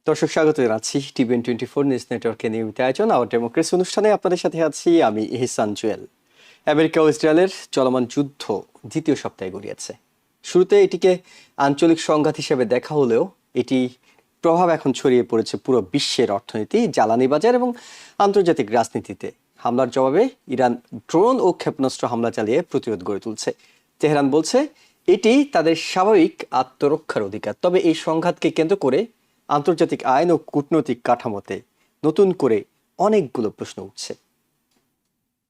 দর্শক স্বাগত জানাচ্ছি TVN24 নিউজ নেটওয়ার্কের নিয়মিত আয়োজন আওয়ার ডেমোক্রেসি অনুষ্ঠানে আপনাদের সাথে আছি আমি ইহসান জুয়েল। আমেরিকা ও ইসরায়েলের চলমান যুদ্ধ দ্বিতীয় সপ্তাহে গড়িয়েছে। শুরুতে এটিকে আঞ্চলিক সংঘাত হিসেবে দেখা হলেও এটি প্রভাব এখন ছড়িয়ে পড়েছে পুরো বিশ্বের অর্থনীতি, জ্বালানি বাজার এবং আন্তর্জাতিক রাজনীতিতে। হামলার জবাবে ইরান ড্রোন ও ক্ষেপণাস্ত্র হামলা চালিয়ে প্রতিরোধ গড়ে তুলছে। তেহরান বলছে এটি তাদের স্বাভাবিক আত্মরক্ষার অধিকার। তবে এই সংঘাতকে কেন্দ্র করে আন্তর্জাতিক আইন ও কূটনৈতিক কাঠামোতে নতুন করে অনেকগুলো প্রশ্ন উঠছে।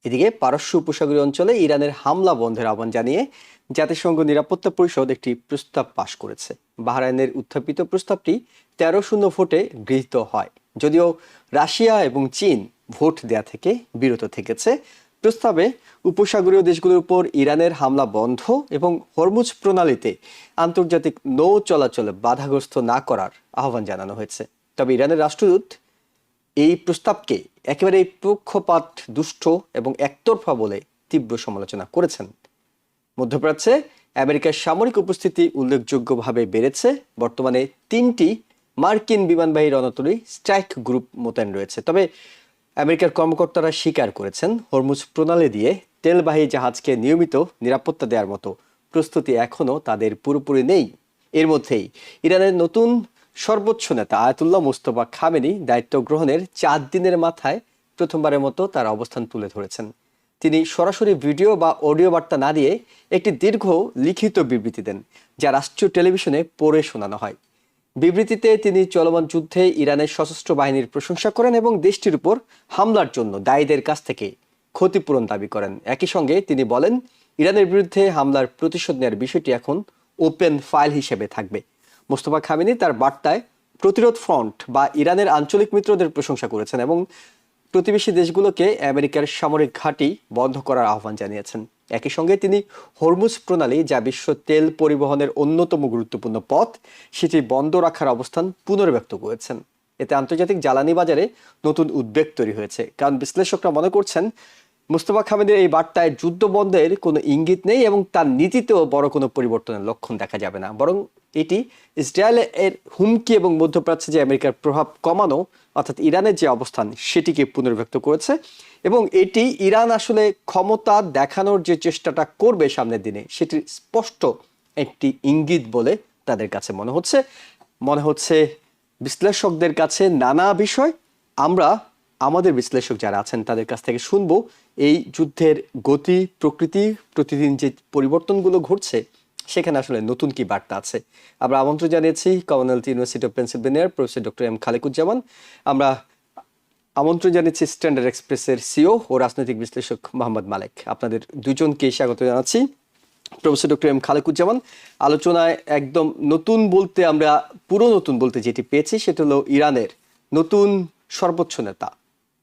এদিকে পারস্য উপসাগরীয় অঞ্চলে ইরানের হামলা বন্ধের আহ্বান জানিয়ে জাতিসংঘ নিরাপত্তা পরিষদ একটি প্রস্তাব পাশ করেছে। বাহরাইনের উত্থাপিত প্রস্তাবটি 13-0 ভোটে গৃহীত হয়। যদিও রাশিয়া এবং চীন ভোট দেয়া থেকে বিরত থেকেছে। প্রস্তাবে উপসাগরীয় দেশগুলোর উপর ইরানের হামলা বন্ধ এবং হরমুজ প্রণালীতে আন্তর্জাতিক নৌ চলাচলে বাধাগ্রস্ত না করার আহ্বান জানানো হয়েছে। তবে ইরানের রাষ্ট্রদূত এই প্রস্তাবকে একেবারে পক্ষপাত দুষ্ট এবং একতরফা বলে তীব্র সমালোচনা করেছেন। মধ্যপ্রাচ্যে আমেরিকার সামরিক উপস্থিতি উল্লেখযোগ্যভাবে বেড়েছে। বর্তমানে 3টি মার্কিন বিমানবাহী রণতরী স্ট্রাইক গ্রুপ মোতায়েন রয়েছে। তবে আমেরিকার কর্মকর্তারা স্বীকার করেছেন হরমুজ প্রণালী দিয়ে তেলবাহী জাহাজকে নিয়মিত নিরাপত্তা দেওয়ার মতো প্রস্তুতি এখনও তাদের পুরোপুরি নেই। এর মধ্যেই ইরানের নতুন সর্বোচ্চ নেতা আয়াতুল্লাহ মুস্তফা খামেনি দায়িত্ব গ্রহণের 4 দিনের মাথায় প্রথমবারের মতো তার অবস্থান তুলে ধরেছেন। তিনি সরাসরি ভিডিও বা অডিও বার্তা না দিয়ে একটি দীর্ঘ লিখিত বিবৃতি দেন, যা রাষ্ট্রীয় টেলিভিশনে পড়ে শোনানো হয়। বিবৃতিতে তিনি চলমান যুদ্ধে ইরানের সশস্ত্র বাহিনীর প্রশংসা করেন এবং দেশটির উপর হামলার জন্য দায়ীদের কাছ থেকে ক্ষতিপূরণ দাবি করেন। একই সঙ্গে তিনি বলেন, ইরানের বিরুদ্ধে হামলার প্রতিশোধ নেওয়ার বিষয়টি এখন ওপেন ফাইল হিসেবে থাকবে। মোস্তফা খামেনি তার বার্তায় প্রতিরোধ ফ্রন্ট বা ইরানের আঞ্চলিক মিত্রদের প্রশংসা করেছেন এবং প্রতিবেশী দেশগুলোকে আমেরিকার সামরিক ঘাঁটি বন্ধ করার আহ্বান জানিয়েছেন। একই সঙ্গে তিনি হরমুজ প্রণালী, যা বিশ্ব তেল পরিবহনের অন্যতম গুরুত্বপূর্ণ পথ, সেটি বন্ধ রাখার অবস্থান পুনর্ব্যক্ত করেছেন। এতে আন্তর্জাতিক জ্বালানি বাজারে নতুন উদ্বেগ তৈরি হয়েছে, কারণ বিশ্লেষকরা মনে করছেন মুস্তফা খামেনির এই বার্তায় যুদ্ধ বন্ধের কোনো ইঙ্গিত নেই এবং তার নীতিতেও বড় কোনো পরিবর্তনের লক্ষণ দেখা যাবে না। বরং এটি ইসরায়েলের হুমকি এবং মধ্যপ্রাচ্যে যে আমেরিকার প্রভাব কমানো, অর্থাৎ ইরানের যে অবস্থান, সেটিকে পুনর্ব্যক্ত করেছে এবং এটি ইরান আসলে ক্ষমতা দেখানোর যে চেষ্টাটা করবে সামনের দিনে, সেটির স্পষ্ট একটি ইঙ্গিত বলে তাদের কাছে মনে হচ্ছে বিশ্লেষকদের কাছে। নানা বিষয় আমরা আমাদের বিশ্লেষক যারা আছেন তাদের কাছ থেকে শুনবো এই যুদ্ধের গতি প্রকৃতি, প্রতিদিন যে পরিবর্তনগুলো ঘটছে সেখানে আসলে নতুন কি বার্তা আছে। আমরা আমন্ত্রণ জানিয়েছি কমনওয়েলথ ইউনিভার্সিটি অফ পেনসিলভেনিয়ার প্রফেসর ডক্টর এম খালেকুজ্জামান। আমরা আমন্ত্রণ জানাচ্ছি স্ট্যান্ডার্ড এক্সপ্রেসের সিও ও রাজনৈতিক বিশ্লেষক মোহাম্মদ মালেক। আপনাদের দুজনকে স্বাগত জানাচ্ছি। প্রফেসর ডক্টর এম খালেকুজ্জামান, আলোচনায় একদম নতুন বলতে আমরা পুরো নতুন বলতে যেটি পেয়েছি সেটা হলো ইরানের নতুন সর্বোচ্চ নেতা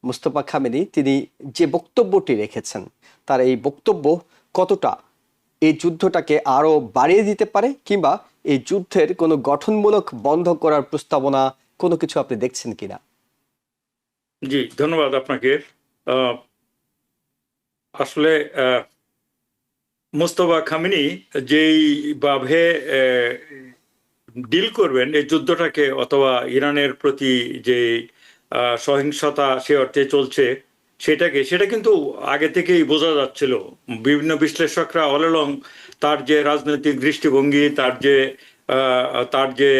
মুস্তফা খামেনি তিনি যে বক্তব্যটি রেখেছেন, তার এই বক্তব্য কতটা এই যুদ্ধটাকে আরো বাড়িয়ে দিতে পারে, কিংবা এই যুদ্ধের কোনো গঠনমূলক বন্ধ করার প্রস্তাবনা কোনো কিছু আপনি দেখছেন কিনা? জি, ধন্যবাদ আপনাকে। আসলে মোস্তফা খামেনি যেইভাবে ডিল করবেন এই যুদ্ধটাকে, অথবা ইরানের প্রতি যে সহিংসতা সে অর্থে চলছে সেটা কিন্তু আগে থেকেই বোঝা যাচ্ছিল। বিভিন্ন বিশ্লেষকরা অল অলং তার যে রাজনৈতিক দৃষ্টিভঙ্গি, তার যে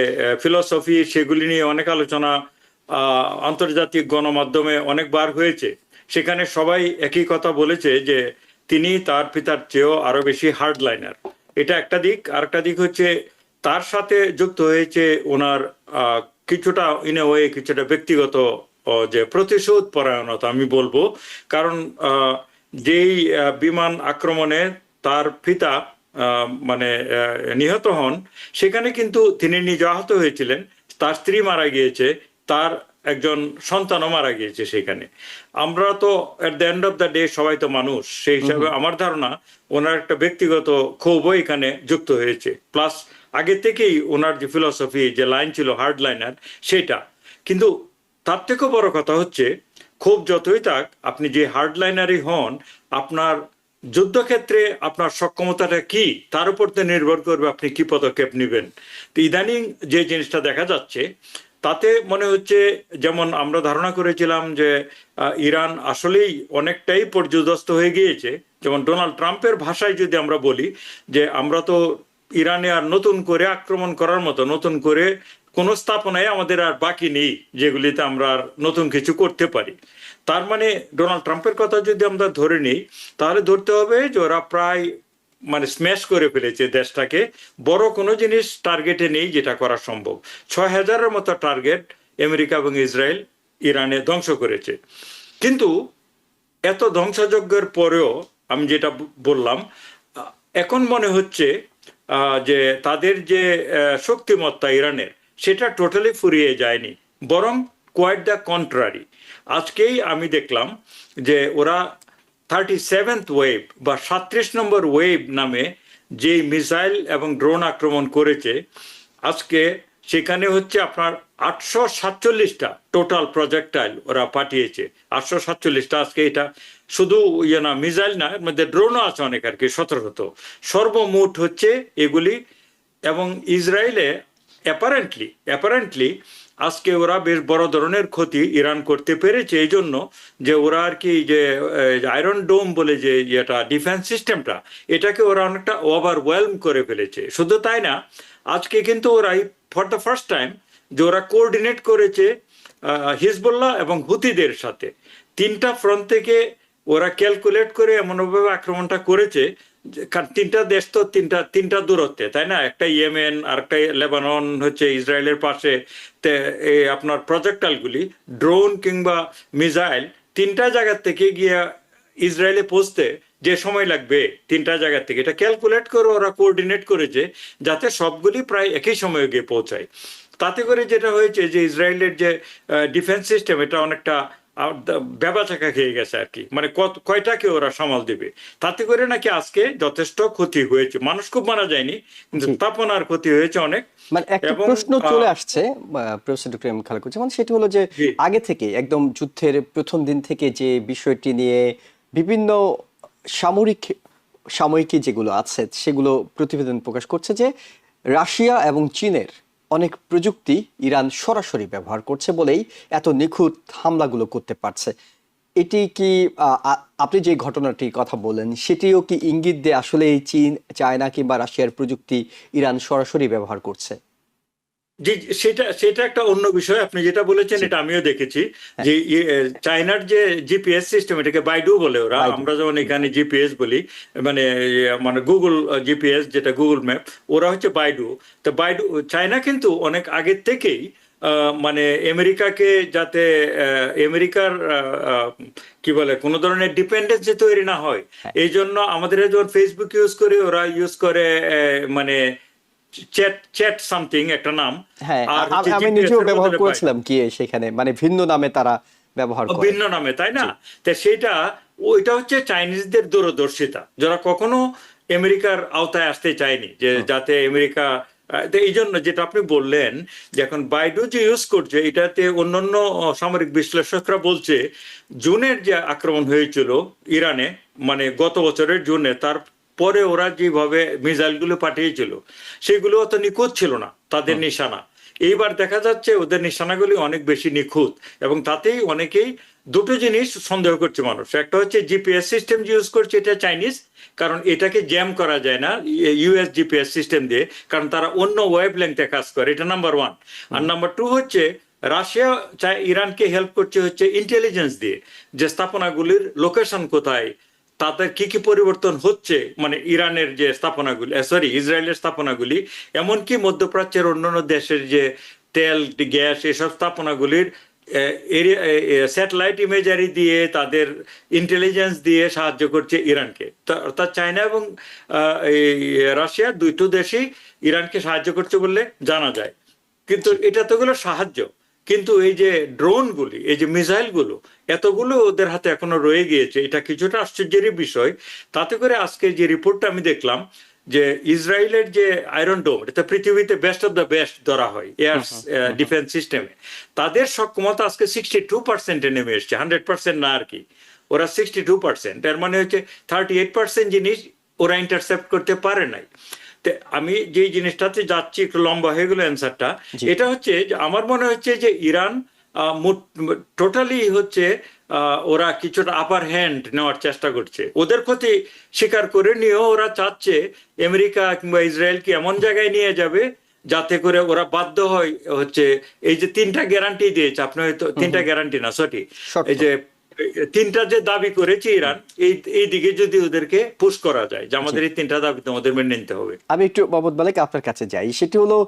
ফিলসফি, সেগুলি নিয়ে অনেক আলোচনা আন্তর্জাতিক গণমাধ্যমে অনেকবার হয়েছে। সেখানে সবাই একই কথা বলেছে যে তিনি তার পিতার চেয়েও আরো বেশি হার্ডলাইনার। এটা একটা দিক। আরেকটা দিক হচ্ছে তার সাথে যুক্ত হয়েছে ওনার কিছুটা কিছুটা ব্যক্তিগত যে প্রতিশোধ পরায়ণতা আমি বলবো। কারণ যেই বিমান আক্রমণে তার পিতা নিহত হন, সেখানে কিন্তু তিনি নিজে আহত হয়েছিলেন, তার স্ত্রী মারা গিয়েছে, তার একজন সন্তানও মারা গিয়েছে। সেখানে আমরা তো at the end of the day সবাই তো মানুষ। সেই হিসাবে আমার ধারণা ওনার একটা ব্যক্তিগত ক্ষোভও এখানে যুক্ত হয়েছে। প্লাস আগে থেকেই ওনার যে ফিলসফি, যে লাইন ছিল হার্ড লাইনার, সেটা কিন্তু তার থেকেও বড় কথা হচ্ছে ক্ষোভ যতই থাক, আপনি যে হার্ড লাইনারই হন, আপনার যুদ্ধক্ষেত্রে আপনার সক্ষমতাটা কি তার উপর তো নির্ভর করবে আপনি কি পদক্ষেপ নেবেন। তো ইদানিং যে জিনিসটা দেখা যাচ্ছে, তাতে মনে হচ্ছে যেমন আমরা ধারণা করেছিলাম যে ইরান আসলেই অনেকটাই পর্যুদস্ত হয়ে গিয়েছে। যেমন ডোনাল্ড ট্রাম্পের ভাষায় যদি আমরা বলি যে আমরা তো ইরানে আর নতুন করে আক্রমণ করার মতো নতুন করে কোন স্থাপনায় আমাদের আর বাকি নেই যেগুলিতে আমরা আর নতুন কিছু করতে পারি। তার মানে ডোনাল্ড ট্রাম্পের কথা যদি আমরা ধরে নিই তাহলে ধরতে হবে যে ওরা প্রায় মানে স্ম্যাশ করে ফেলেছে দেশটাকে। বড় কোনো জিনিস টার্গেটে নেই যেটা করা সম্ভব। 6,000-এর মতো টার্গেট আমেরিকা এবং ইসরায়েল ইরানে ধ্বংস করেছে। কিন্তু এত ধ্বংসযজ্ঞের পরেও আমি যেটা বললাম, এখন মনে হচ্ছে যে তাদের যে শক্তিমত্তা ইরানের সেটা টোটালি ফুরিয়ে যায়নি, বরং কোয়াইট দ্য কন্ট্রারি। আজকেই আমি দেখলাম যে ওরা 37th ওয়েভ বা 37 নম্বর ওয়েভ নামে যে মিসাইল এবং ড্রোন আক্রমণ করেছে আজকে, সেখানে হচ্ছে আপনার 847টা টোটাল প্রজেক্টাইল ওরা পাঠিয়েছে। 847টা আজকে, এটা শুধু না মিসাইল না, এর মধ্যে ড্রোনও আছে অনেক আর কি, 1700 সর্বমোট হচ্ছে এগুলি। এবং ইসরায়েলে অ্যাপারেন্টলি আজকে ওরা বেশ বড় ধরনের ক্ষতি ইরান করতে পেরেছে এই জন্য যে ওরা আর কি যে আয়রন ডোম বলে যে এটা ডিফেন্স সিস্টেমটা, এটাকে ওরা অনেকটা ওভারওয়েলম করে ফেলেছে। শুধু তাই না, আজকে কিন্তু ওরা ফর দ্য ফার্স্ট টাইম যে ওরা কোঅর্ডিনেট করেছে হিজবুল্লাহ এবং হুতিদের সাথে। তিনটা ফ্রন্ট থেকে ওরা ক্যালকুলেট করে এমনভাবে আক্রমণটা করেছে। তিনটা দেশ তো তিনটা দূরত্বে, তাই না? একটা ইয়েমেন, আর একটা লেবানন হচ্ছে ইসরায়েলের পাশে। আপনার প্রজেক্টাইলগুলি ড্রোন কিংবা মিসাইল তিনটা জায়গা থেকে গিয়ে ইসরায়েলে পৌঁছতে যে সময় লাগবে, তিনটা জায়গা থেকে এটা ক্যালকুলেট করে ওরা কোঅর্ডিনেট করেছে যাতে সবগুলি প্রায় একই সময়ে গিয়ে পৌঁছায়। তাতে করে যেটা হয়েছে যে ইসরায়েলের যে ডিফেন্স সিস্টেম এটা অনেকটা বেবাচাকা খেয়ে গেছে আর কি, মানে কয়টাকে ওরা সামাল দেবে। তাতে করে নাকি আজকে যথেষ্ট ক্ষতি হয়েছে, মানুষ খুব মারা যায়নি কিন্তু স্থাপনার ক্ষতি হয়েছে অনেক। মানে একটা প্রশ্ন চলে আসছে প্রফেসর ডক্টর এম খালেকুজ্জামান, সেটি হলো যে আগে থেকে একদম যুদ্ধের প্রথম দিন থেকে যে বিষয়টি নিয়ে বিভিন্ন সাময়িকী যেগুলো আছে সেগুলো প্রতিবেদন প্রকাশ করছে যে রাশিয়া এবং চীনের অনেক প্রযুক্তি ইরান সরাসরি ব্যবহার করছে বলেই এত নিখুঁত হামলাগুলো করতে পারছে। এটি কি আপনি যে ঘটনাটির কথা বলেন সেটিও কি ইঙ্গিত দেয় আসলে এই চীন, চায়না কিংবা রাশিয়ার প্রযুক্তি ইরান সরাসরি ব্যবহার করছে? জি, সেটা একটা অন্য বিষয়। আপনি যেটা বলেছেন এটা আমিও দেখেছি যে চায়নার যে জিপিএস সিস্টেম, এটাকে বাইডু বলে ওরা, আমরা যেমন এখানে জিপিএস বলি, মানে মানে গুগল জিপিএস যেটা গুগল ম্যাপ, ওরা হচ্ছে বাইডু। তো বাইডু চায়না কিন্তু অনেক আগের থেকেই মানে আমেরিকাকে যাতে আমেরিকার কি বলে কোনো ধরনের ডিপেন্ডেন্সি তৈরি না হয় এই জন্য আমাদের যখন ফেসবুক ইউজ করি ওরা ইউজ করে মানে চ্যাট সামথিং একটা নাম। হ্যাঁ, আমি নিজেও ব্যবহার করেছিলাম কি সেখানে, মানে ভিন্ন নামে তারা ব্যবহার করে, ভিন্ন নামে, তাই না? তো সেটা ওইটা হচ্ছে চাইনিজদের দূরদর্শিতা, যারা কখনো আমেরিকার আওতায় আসতে চায়নি, যে যাতে আমেরিকা। এই জন্য যেটা আপনি বললেন যে এখন বাইডু যে ইউজ করছে, এটাতে অন্যান্য সামরিক বিশ্লেষকরা বলছে জুনের যে আক্রমণ হয়েছিল ইরানে, মানে গত বছরের জুনে, তার পরে ওরা যেভাবে মিসাইলগুলো পাঠিয়েছিল সেগুলো অত নিখুঁত ছিল না তাদের নিশানা। এইবার দেখা যাচ্ছে ওদের নিশানাগুলি অনেক বেশি নিখুঁত, এবং তাতেই অনেকেই দুটো জিনিস সন্দেহ করছে মানুষ। একটা হচ্ছে জিপিএস সিস্টেম ইউজ করছে এটা চাইনিজ, কারণ এটাকে জ্যাম করা যায় না ইউএস জিপিএস সিস্টেম দিয়ে, কারণ তারা অন্য ওয়েভ লেংথে কাজ করে, এটা নাম্বার ওয়ান। আর নাম্বার টু হচ্ছে রাশিয়া ইরানকে হেল্প করছে হচ্ছে ইন্টেলিজেন্স দিয়ে, যে স্থাপনাগুলির লোকেশন কোথায়, তাদের কি কি পরিবর্তন হচ্ছে, মানে ইরানের যে স্থাপনাগুলি, ইসরায়েলের স্থাপনাগুলি, এমনকি মধ্যপ্রাচ্যের অন্যান্য দেশের যে তেল গ্যাস এসব স্থাপনাগুলির স্যাটেলাইট ইমেজারি দিয়ে তাদের ইন্টেলিজেন্স দিয়ে সাহায্য করছে ইরানকে। অর্থাৎ চায়না এবং রাশিয়া দুটো দেশই ইরানকে সাহায্য করছে বললে জানা যায়। কিন্তু এটা তো হলো সাহায্য, কিন্তু এই যে ড্রোনগুলি, এই যে মিসাইলগুলো, এতগুলো ওদের হাতে এখনো রয়ে গিয়েছে, এটা কিছুটা আশ্চর্যেরই বিষয়। তাতে করে আজকে যে রিপোর্টটা আমি দেখলাম যে ইসরায়েলের যে আয়রন ডোম, এটা পৃথিবীতে বেস্ট অফ দ্য বেস্ট ধরা হয় এয়ার ডিফেন্স সিস্টেমে, তাদের সক্ষমতা আজকে 62%-এ নেমে এসছে, 100% না আর কি, ওরা 62%। এর মানে হচ্ছে 38% জিনিস ওরা ইন্টারসেপ্ট করতে পারে নাই। আমি যে জিনিসটাতে যাচ্ছি, একটু লম্বা হয়ে গেল অ্যান্সারটা। জি। এটা হচ্ছে যে আমার মনে হচ্ছে যে ইরান টোটালি হচ্ছে ওরা কিছুটা আপার হ্যান্ড নেওয়ার চেষ্টা করছে, ওদের ক্ষতি স্বীকার করে নিয়েও ওরা চাচ্ছে আমেরিকা কিংবা ইসরায়েলকে এমন জায়গায় নিয়ে যাবে যাতে করে ওরা বাধ্য হয় হচ্ছে, এই যে তিনটা গ্যারান্টি দিয়েছে আপনি, হয়তো তিনটা গ্যারান্টি না সরি, শর্ত। এই যে তিনটা যে দাবি করেছে ইরান, এই দিকে যদি ওদেরকে পুশ করা যায় যে জি। আমাদের এই তিনটা দাবি তোমাদের মেনে নিতে হবে। আমি একটু মোহাম্মদ মালিক আপনার কাছে যাই, সেটি হলো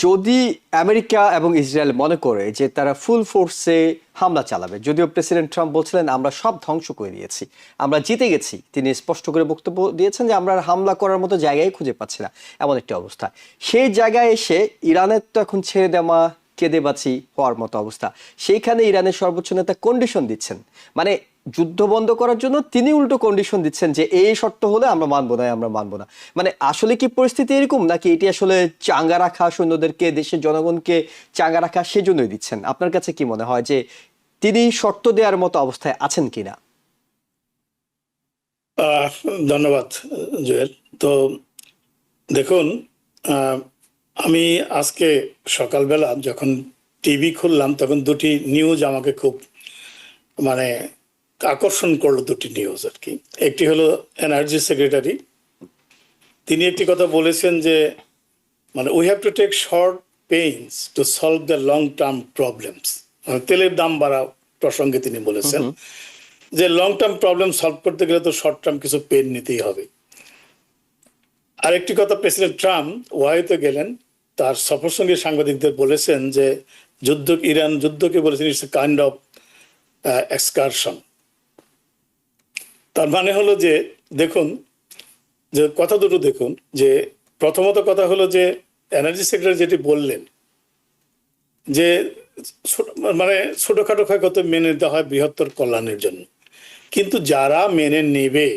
যদি আমেরিকা এবং ইসরায়েল মনে করে যে তারা ফুল ফোর্সে হামলা চালাবে, যদিও প্রেসিডেন্ট ট্রাম্প বলছিলেন আমরা সব ধ্বংস করে দিয়েছি, আমরা জিতে গেছি, তিনি স্পষ্ট করে বক্তব্য দিয়েছেন যে আমরা আর হামলা করার মতো জায়গায় খুঁজে পাচ্ছি না, এমন একটি অবস্থা। সেই জায়গায় এসে ইরানের তো এখন ছেড়ে দেওয়া কেঁদে বাঁচি হওয়ার মতো অবস্থা, সেইখানে ইরানের সর্বোচ্চ নেতা কন্ডিশন দিচ্ছেন, মানে যুদ্ধ বন্ধ করার জন্য তিনি উল্টো কন্ডিশন দিচ্ছেন যে এই শর্ত হলে আমরা মানবো না, আমরা মানবো না। মানে আসলে কি পরিস্থিতি এরকম, নাকি এটি আসলে চাঙ্গা রাখা, সৈন্যদেরকে, দেশের জনগণকে চাঙ্গা রাখা সেজন্যই দিচ্ছেন? আপনার কাছে কি মনে হয় যে তিনি শর্ত দেওয়ার মতো অবস্থায় আছেন কিনা? আহ, ধন্যবাদ জুয়েল। তো দেখুন, আহ, আমি আজকে সকালবেলা যখন টিভি খুললাম তখন দুটি নিউজ আমাকে খুব মানে আকর্ষণ করলো, দুটি নিউজ আর কি। একটি হলো এনার্জি সেক্রেটারি, তিনি একটি কথা বলেছেন যে মানে we have to take short pains to solve the long term problems. তেলের দাম বাড়া প্রসঙ্গে তিনি বলেছেন যে লং টার্ম প্রবলেম সলভ করতে গেলে তো শর্ট টার্ম কিছু পেন নিতেই হবে। আরেকটি কথা, প্রেসিডেন্ট ট্রাম্প ওয়াইতে গেলেন, তার সফর সঙ্গে সাংবাদিকদের বলেছেন যে ইরান যুদ্ধকে বলেছেন it's a kind of excursion. তার মানে হলো যে দেখুন, যে কথা দুটো দেখুন, যে প্রথমত কথা হলো যে এনার্জি সেক্রেটারি যেটি বললেন যে মানে ছোটখাটো ক্ষয়ক্ষতি মেনে নিতে হয় বৃহত্তর কল্যাণের জন্য, কিন্তু যারা মেনে নেবে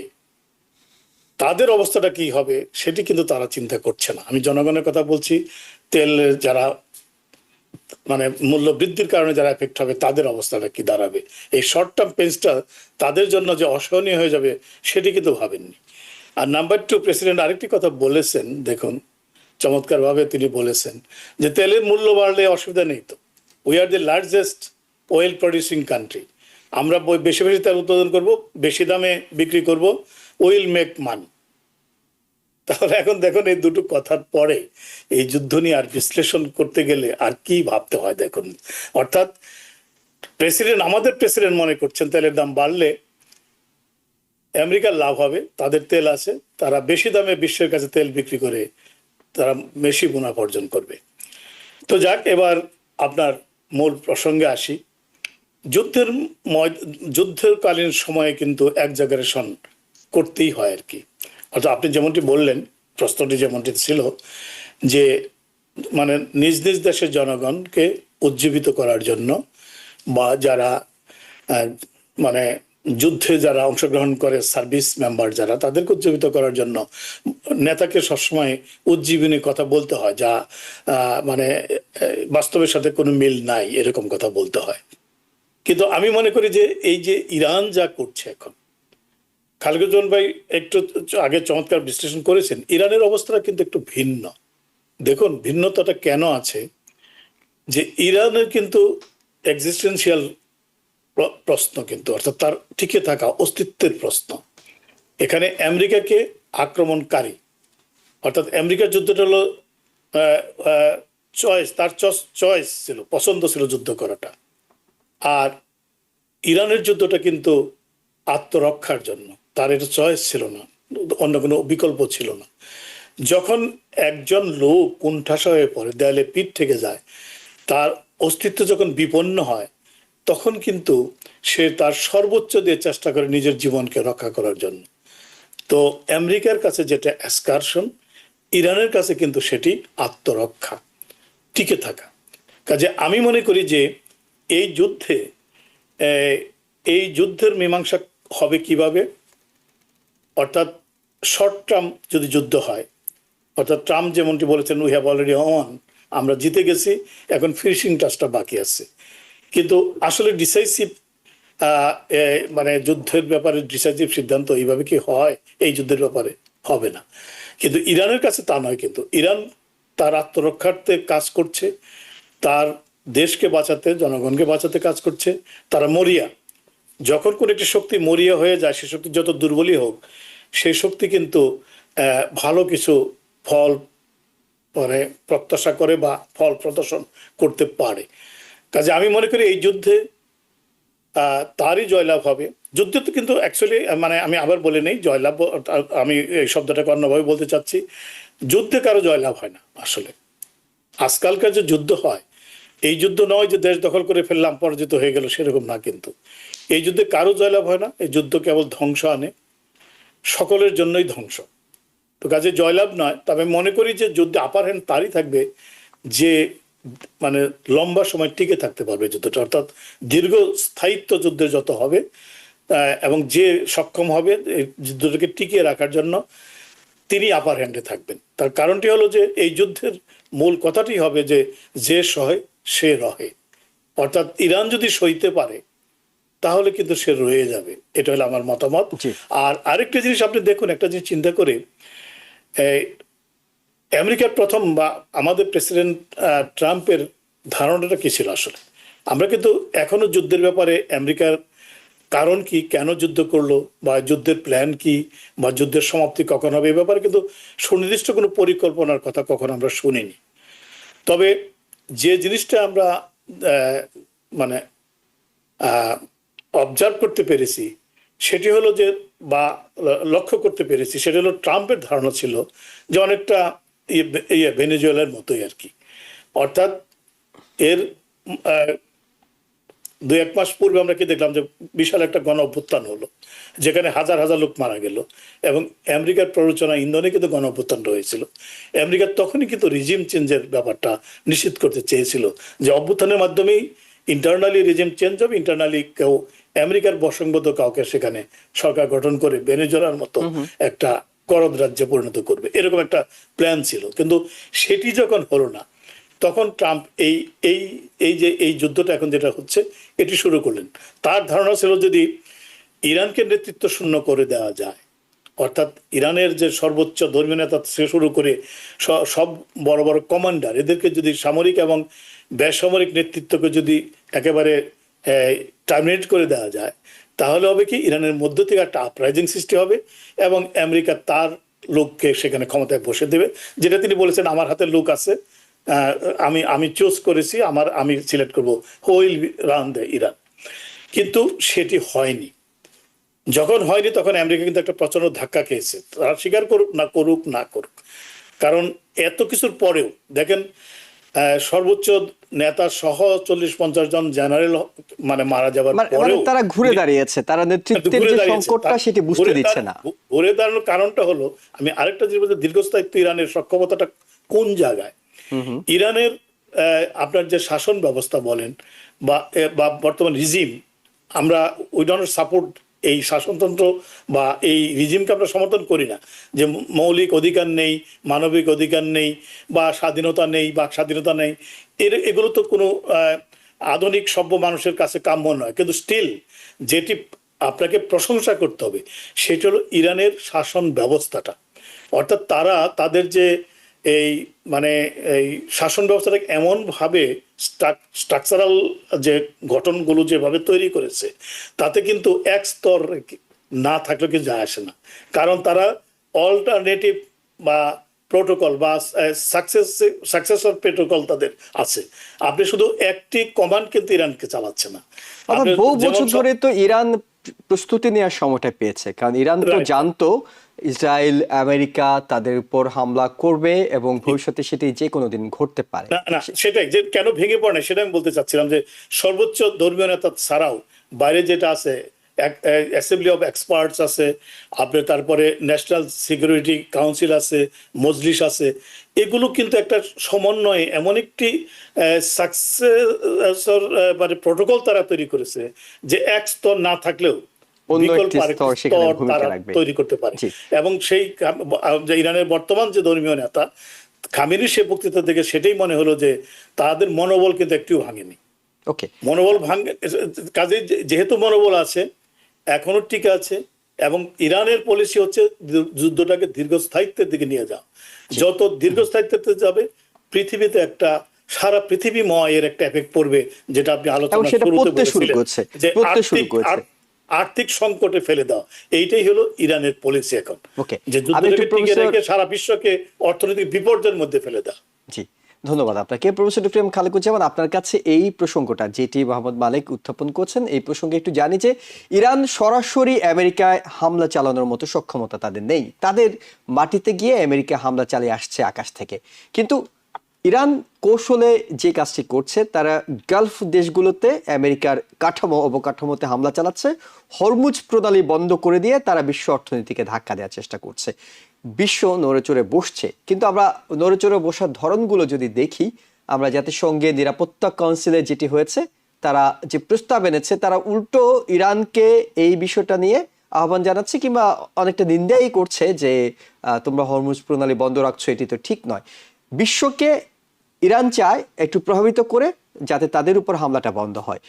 তাদের অবস্থাটা কি হবে সেটি কিন্তু তারা চিন্তা করছে না। আমি জনগণের কথা বলছি, তেল যারা মানে মূল্য বৃদ্ধির কারণে যারা এফেক্ট হবে তাদের অবস্থাটা কি দাঁড়াবে, এই শর্ট টার্ম পেন্সটা তাদের জন্য যে অসহনীয় হয়ে যাবে সেটি কিন্তু ভাবেননি। আর নাম্বার টু, প্রেসিডেন্ট আরেকটি কথা বলেছেন, দেখুন চমৎকারভাবে তিনি বলেছেন যে তেলের মূল্য বাড়লে অসুবিধা নেই, তো we are the largest oil producing country, আমরা বেশি বেশি তেল উৎপাদন করব, বেশি দামে বিক্রি করব, উইল মেক মানি। তাহলে এখন দেখুন এই দুটো কথার পরে এই যুদ্ধ নিয়ে আর বিশ্লেষণ করতে গেলে আর কি ভাবতে হয় দেখুন। অর্থাৎ আমাদের প্রেসিডেন্ট মনে করছেন তেলের দাম বাড়লে আমেরিকার লাভ হবে, তাদের তেল আছে, তারা বেশি দামে বিশ্বের কাছে তেল বিক্রি করে তারা বেশি মুনাফা অর্জন করবে। তো যাক, এবার আপনার মূল প্রসঙ্গে আসি। যুদ্ধকালীন সময়ে কিন্তু এক জায়গারেশন করতেই হয় আর কি। অর্থাৎ আপনি যেমনটি বললেন, প্রশ্নটি যেমনটি ছিল যে মানে নিজ নিজ দেশের জনগণকে উজ্জীবিত করার জন্য বা যারা মানে যুদ্ধে যারা অংশগ্রহণ করে সার্ভিস মেম্বার যারা, তাদেরকে উজ্জীবিত করার জন্য নেতাকে সবসময় উজ্জীবনী কথা বলতে হয়, যা মানে বাস্তবের সাথে কোনো মিল নাই এরকম কথা বলতে হয়। কিন্তু আমি মনে করি যে এই যে ইরান যা করছে এখন, খালিকুজ্জামান ভাই একটু আগে চমৎকার বিশ্লেষণ করেছেন, ইরানের অবস্থাটা কিন্তু একটু ভিন্ন। দেখুন ভিন্নতাটা কেন আছে, যে ইরানের কিন্তু এক্সিস্টেন্সিয়াল প্রশ্ন কিন্তু, অর্থাৎ তার টিকে থাকা অস্তিত্বের প্রশ্ন। এখানে আমেরিকাকে আক্রমণকারী, অর্থাৎ আমেরিকার যুদ্ধটা হলো চয়েস, তার চয়েস ছিল, পছন্দ ছিল যুদ্ধ করাটা। আর ইরানের যুদ্ধটা কিন্তু আত্মরক্ষার জন্য, তার এটা চয়েস ছিল না, অন্য কোনো বিকল্প ছিল না। যখন একজন লোক কুণ্ঠাসা হয়ে পড়ে, দেয়ালে পিঠ থেকে যায়, তার অস্তিত্ব যখন বিপন্ন হয়, তখন কিন্তু সে তার সর্বোচ্চ দিয়ে চেষ্টা করে নিজের জীবনকে রক্ষা করার জন্য। তো আমেরিকার কাছে যেটা এক্সকারশন, ইরানের কাছে কিন্তু সেটি আত্মরক্ষা, টিকে থাকা। কাজে আমি মনে করি যে এই যুদ্ধের মীমাংসা হবে কিভাবে, অর্থাৎ শর্ট টার্ম যদি যুদ্ধ হয়, অর্থাৎ ট্রাম্প যেমনটি বলেছেন উই হ্যাভ অলরেডি ওয়ান, আমরা জিতে গেছি, এখন ফিনিশিং টাচটা বাকি আছে। কিন্তু আসলে ডিসাইসিভ মানে যুদ্ধের ব্যাপারে ডিসাইসিভ সিদ্ধান্ত এইভাবে কি হয়, এই যুদ্ধের ব্যাপারে হবে না। কিন্তু ইরানের কাছে তা নয়। কিন্তু ইরান তার আত্মরক্ষার্থে কাজ করছে, তার দেশকে বাঁচাতে, জনগণকে বাঁচাতে কাজ করছে। তারা মরিয়া, যখন কোন একটি শক্তি মরিয়া হয়ে যায়, সে শক্তি যত দুর্বলই হোক, সেই শক্তি কিন্তু ভালো কিছু ফল মানে প্রত্যাশা করে বা ফল প্রদর্শন করতে পারে। কাজে আমি মনে করি এই যুদ্ধে তারই জয়লাভ হবে। যুদ্ধ তো কিন্তু অ্যাকচুয়ালি মানে আমি আবার বলে নেই, জয়লাভ আমি এই শব্দটাকে অন্যভাবে বলতে চাচ্ছি, যুদ্ধে কারো জয়লাভ হয় না আসলে। আজকালকার যে যুদ্ধ হয়, এই যুদ্ধ নয় যে দেশ দখল করে ফেললাম পরাজিত হয়ে গেল, সেরকম না। কিন্তু এই যুদ্ধে কারো জয়লাভ হয় না, এই যুদ্ধ কেবল ধ্বংস আনে, সকলের জন্যই ধ্বংস। তো কাজে জয়লাভ নয়, তবে মনে করি যে যুদ্ধে আপার হ্যান্ড তারই থাকবে যে মানে লম্বা সময় টিকে থাকতে পারবে যুদ্ধটা, অর্থাৎ দীর্ঘ স্থায়িত্ব যুদ্ধের যত হবে এবং যে সক্ষম হবে এই যুদ্ধটাকে টিকিয়ে রাখার জন্য, তিনি আপার হ্যান্ডে থাকবেন। তার কারণটি হলো যে এই যুদ্ধের মূল কথাটি হবে যে যে সহে সে রহে, অর্থাৎ ইরান যদি সইতে পারে তাহলে কিন্তু সে রয়ে যাবে। এটা হলো আমার মতামত। আর আরেকটা জিনিস আপনি দেখুন, একটা জিনিস চিন্তা করে, আমেরিকার প্রথম বা আমাদের প্রেসিডেন্ট ট্রাম্পের ধারণাটা কি ছিল আসলে? আমরা কিন্তু এখনো যুদ্ধের ব্যাপারে আমেরিকার কারণ কি, কেন যুদ্ধ করলো, বা যুদ্ধের প্ল্যান কি, বা যুদ্ধের সমাপ্তি কখন হবে, এ ব্যাপারে কিন্তু সুনির্দিষ্ট কোনো পরিকল্পনার কথা কখন আমরা শুনিনি। তবে যে জিনিসটা আমরা মানে অবজার্ভ করতে পেরেছি সেটি হলো যে, বা লক্ষ্য করতে পেরেছি সেটা হলো, ট্রাম্পের ধারণা ছিল যে অনেকটা ভেনেজুয়েলার মতোই আর কি। অর্থাৎ এর 2-1 মাস পূর্বে আমরা কি দেখলাম যে বিশাল একটা গণ অভ্যুত্থান হলো, যেখানে হাজার হাজার লোক মারা গেল, এবং আমেরিকার প্ররোচনা ইন্ধনে কিন্তু গণ অভ্যুত্থানটা হয়েছিল। আমেরিকা তখনই কিন্তু রিজিম চেঞ্জের ব্যাপারটা নিশ্চিত করতে চেয়েছিল, যে অভ্যুত্থানের মাধ্যমেই ইন্টারনালি রিজিম চেঞ্জ হবে, ইন্টারনালি কেউ আমেরিকার বসংবদ্ধ কাউকে সেখানে সরকার গঠন করে ভেনেজুয়েলার মতো একটা করদ রাজ্যে পরিণত করবে, এরকম একটা প্ল্যান ছিল। কিন্তু সেটি যখন হলো না, তখন ট্রাম্প এই এই এই যে এই যুদ্ধটা এখন যেটা হচ্ছে এটি শুরু করলেন। তার ধারণা ছিল যদি ইরানকে নেতৃত্ব শূন্য করে দেওয়া যায়, অর্থাৎ ইরানের যে সর্বোচ্চ ধর্মীয় নেতা থেকে শুরু করে সব বড় বড় কমান্ডার, এদেরকে যদি সামরিক এবং বেসামরিক নেতৃত্বকে যদি একেবারে টার্মিনেট করে দেওয়া যায়, তাহলে হবে কি, ইরানের মধ্য থেকে একটা আপরাইজিং সৃষ্টি হবে এবং আমেরিকা তার লোককে সেখানে ক্ষমতায় বসে দেবে। যেটা তিনি বলেছেন, আমার হাতে লোক আছে, আমি চুজ করেছি, আমি সিলেক্ট করবো, হুইল রান দ্য ইরান। কিন্তু সেটি হয়নি। যখন হয়নি তখন আমেরিকা কিন্তু একটা প্রচন্ড ধাক্কা খেয়েছে, তারা স্বীকার করুক না করুক। কারণ এত কিছুর পরেও দেখেন, সর্বোচ্চ নেতা সহ 40-50 জন জেনারেল মানে মারা যাবার পরেও তারা ঘুরে দাঁড়িয়েছে, তারা নেতৃত্বের যে সংকটটা সেটি বুঝতে দিচ্ছে না। ঘুরে দাঁড়ানোর কারণটা হলো, আমি আরেকটা জিনিস বলতে, দীর্ঘস্থায়িত্ব ইরানের সক্ষমতাটা কোন জায়গায়। ইরানের আপনার যে শাসন ব্যবস্থা বলেন বা বর্তমান রিজিম, আমরা উই ডোন্ট সাপোর্ট এই শাসনতন্ত্র বা এই রিজিমকে আমরা সমর্থন করি না, যে মৌলিক অধিকার নেই, মানবিক অধিকার নেই, বা স্বাধীনতা নেই, বা স্বাধীনতা নেই, এগুলো তো কোনো আধুনিক সভ্য মানুষের কাছে কাম্য নয়। কিন্তু স্টিল যেটি আপনাকে প্রশংসা করতে হবে সেটা হলো ইরানের শাসন ব্যবস্থাটা। অর্থাৎ তারা তাদের যে এই মানে এই শাসন ব্যবস্থাটাকে এমনভাবে স্ট্রাকচারাল যে গঠনগুলো যেভাবে তৈরি করেছে, তাতে কিন্তু এক স্তর না থাকলে কিছু যায় আসে না। কারণ তারা অল্টারনেটিভ বা প্রোটোকল বা সাকসেসর প্রোটোকল তাদের আছে। আপনি শুধু একটি কমান্ড কিন্তু ইরানকে চালাচ্ছে না। বহু বছর ধরে তো ইরান প্রস্তুতি নেওয়ার সময়টা পেয়েছে, কারণ ইরান তো জানতো ইসরায়েল আমেরিকা তাদের উপর হামলা করবে এবং ভবিষ্যতে সেটি যে কোনো দিন ঘটতে পারে। না, সেটাই যে কেন ভেঙে পড়ে না সেটা আমি বলতে চাচ্ছিলাম, যে সর্বোচ্চ ধর্মীয় নেতা ছাড়াও বাইরে যেটা আছে, অ্যাসেম্বলি অফ এক্সপার্টস আছে, আপনার তারপরে ন্যাশনাল সিকিউরিটি কাউন্সিল আছে, মজলিস আছে, এগুলো কিন্তু একটা সমন্বয়ে এমন একটি সাকসেসর মানে প্রোটোকল তারা তৈরি করেছে, যে এক স্তর না থাকলেও তৈরি করতে পারে। এবং সেই ইরানের বর্তমান যে ধর্মীয় নেতা খামেনি, সে বক্তৃতা থেকে সেটাই মনে হলো যে তাদের মনোবল কিন্তু একটু ভাঙেনি। মনোবল ভাঙে, কাজে যেহেতু মনোবল আছে, এখনো টিকে আছে, এবং ইরানের পলিসি হচ্ছে যুদ্ধটাকে দীর্ঘস্থায়িত্বের দিকে নিয়ে যাওয়া। যত দীর্ঘস্থায়িত্বে যাবে, পৃথিবীতে একটা সারা পৃথিবীময় এর একটা এফেক্ট পড়বে, যেটা আপনি এবং আলোচনা সেটা শুরুতে পড়তে শুরু বলেছিলেন, করছে, যে পড়তে শুরু করেছে। আর্থিক সংকটে ফেলে দেওয়া। এইটাই হলো ইরানের পলিসি এখন, ওকে, যে আমি একটু যুদ্ধটাকে টিকে রেখে সারা বিশ্বকে অর্থনৈতিক বিপর্যয়ের মধ্যে ফেলে দেওয়া। জি, ধন্যবাদ আপনাকে প্রফেসর ডক্টর এম খালেকুজ্জামান। আপনার কাছে এই প্রসঙ্গটা যেটি মোহাম্মদ মালিক উত্থাপন করছেন, এই প্রসঙ্গে একটু জানি যে ইরান সরাসরি আমেরিকায় হামলা চালানোর মতো সক্ষমতা তাদের নেই। তাদের মাটিতে গিয়ে আমেরিকা হামলা চালিয়ে আসছে আকাশ থেকে, কিন্তু ইরান কৌশলে যে কাজটি করছে, তারা গালফ দেশগুলোতে আমেরিকার কাঠামো অবকাঠামোতে হামলা চালাচ্ছে, হরমুজ প্রণালী বন্ধ করে দিয়ে তারা বিশ্ব অর্থনীতিকে ধাক্কা দেওয়ার চেষ্টা করছে। বিশ্ব নড়েচড়ে বসছে, কিন্তু আমরা নড়েচড়ে বসার ধরনগুলো যদি দেখি, আমরা জাতিসংঘের নিরাপত্তা কাউন্সিলে যেটি হয়েছে, তারা যে প্রস্তাব এনেছে, তারা উল্টো ইরানকে এই বিষয়টা নিয়ে আহ্বান জানাচ্ছে কিংবা অনেকটা নিন্দাই করছে যে তোমরা হরমুজ প্রণালী বন্ধ রাখছো, এটি তো ঠিক নয়। বিশ্বকে ইরান চায় একটু প্রভাবিত করে যাতে তাদের উপর হামলাটা বন্ধ হয়।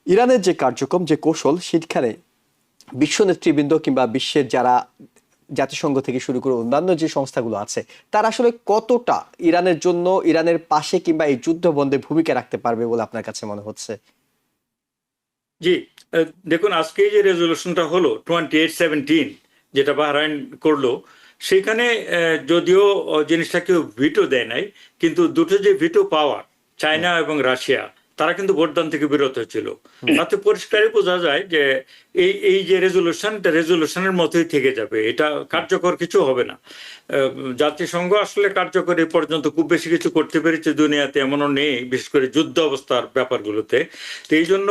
ইরানের যে কার্যক্রম, যে কৌশল, সেখানে বিশ্ব নেতৃবৃন্দ কিংবা বিশ্বের যারা জাতিসংঘ থেকে শুরু করে অন্যান্য যে সংস্থাগুলো আছে, তারা আসলে কতটা ইরানের জন্য, ইরানের পাশে কিংবা এই যুদ্ধ বন্ধে ভূমিকা রাখতে পারবে বলে আপনার কাছে মনে হচ্ছে? জি, দেখুন আজকে যে রেজলিউশনটা হলো 2817, যেটা বাহরাইন করলো, সেখানে যদিও জিনিসটা কেউ ভিটো দেয় নাই, কিন্তু দুটো যে ভিটো পাওয়ার, চায়না এবং রাশিয়া, তারা কিন্তু ভোটদান থেকে বিরত ছিল। তাতে পরিষ্কারই বোঝা যায় যে এই যে রেজলিউশনের মতোই থেকে যাবে, এটা কার্যকর কিছু হবে না। জাতিসংঘ আসলে কার্যকর এ পর্যন্ত খুব বেশি কিছু করতে পেরেছে দুনিয়াতে এমনও নেই, বিশেষ করে যুদ্ধ অবস্থার ব্যাপারগুলোতে। তো এই জন্য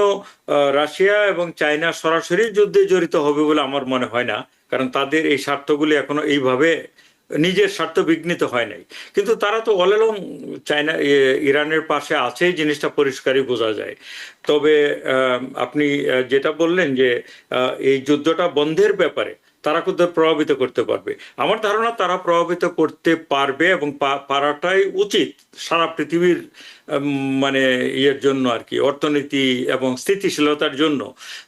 রাশিয়া এবং চায়না সরাসরি যুদ্ধে জড়িত হবে বলে আমার মনে হয় না, কারণ তাদের এই স্বার্থগুলি এখনো এইভাবে নিজের স্বার্থ বিঘ্নিত হয় নাই। কিন্তু তারা তো অল অ্যালং চায়না ইরানের পাশে আছে, এই জিনিসটা পরিষ্কারই বোঝা যায়। তবে আপনি যেটা বললেন যে এই যুদ্ধটা বন্ধের ব্যাপারে তারা কোথাও প্রভাবিত করতে পারবে, আমার ধারণা তারা প্রভাবিত করতে পারবে, এবং পারাটাই উচিত সারা পৃথিবীর মানে ইয়ের জন্য আর কি, অর্থনীতি এবং স্থিতিশীলতার জন্য।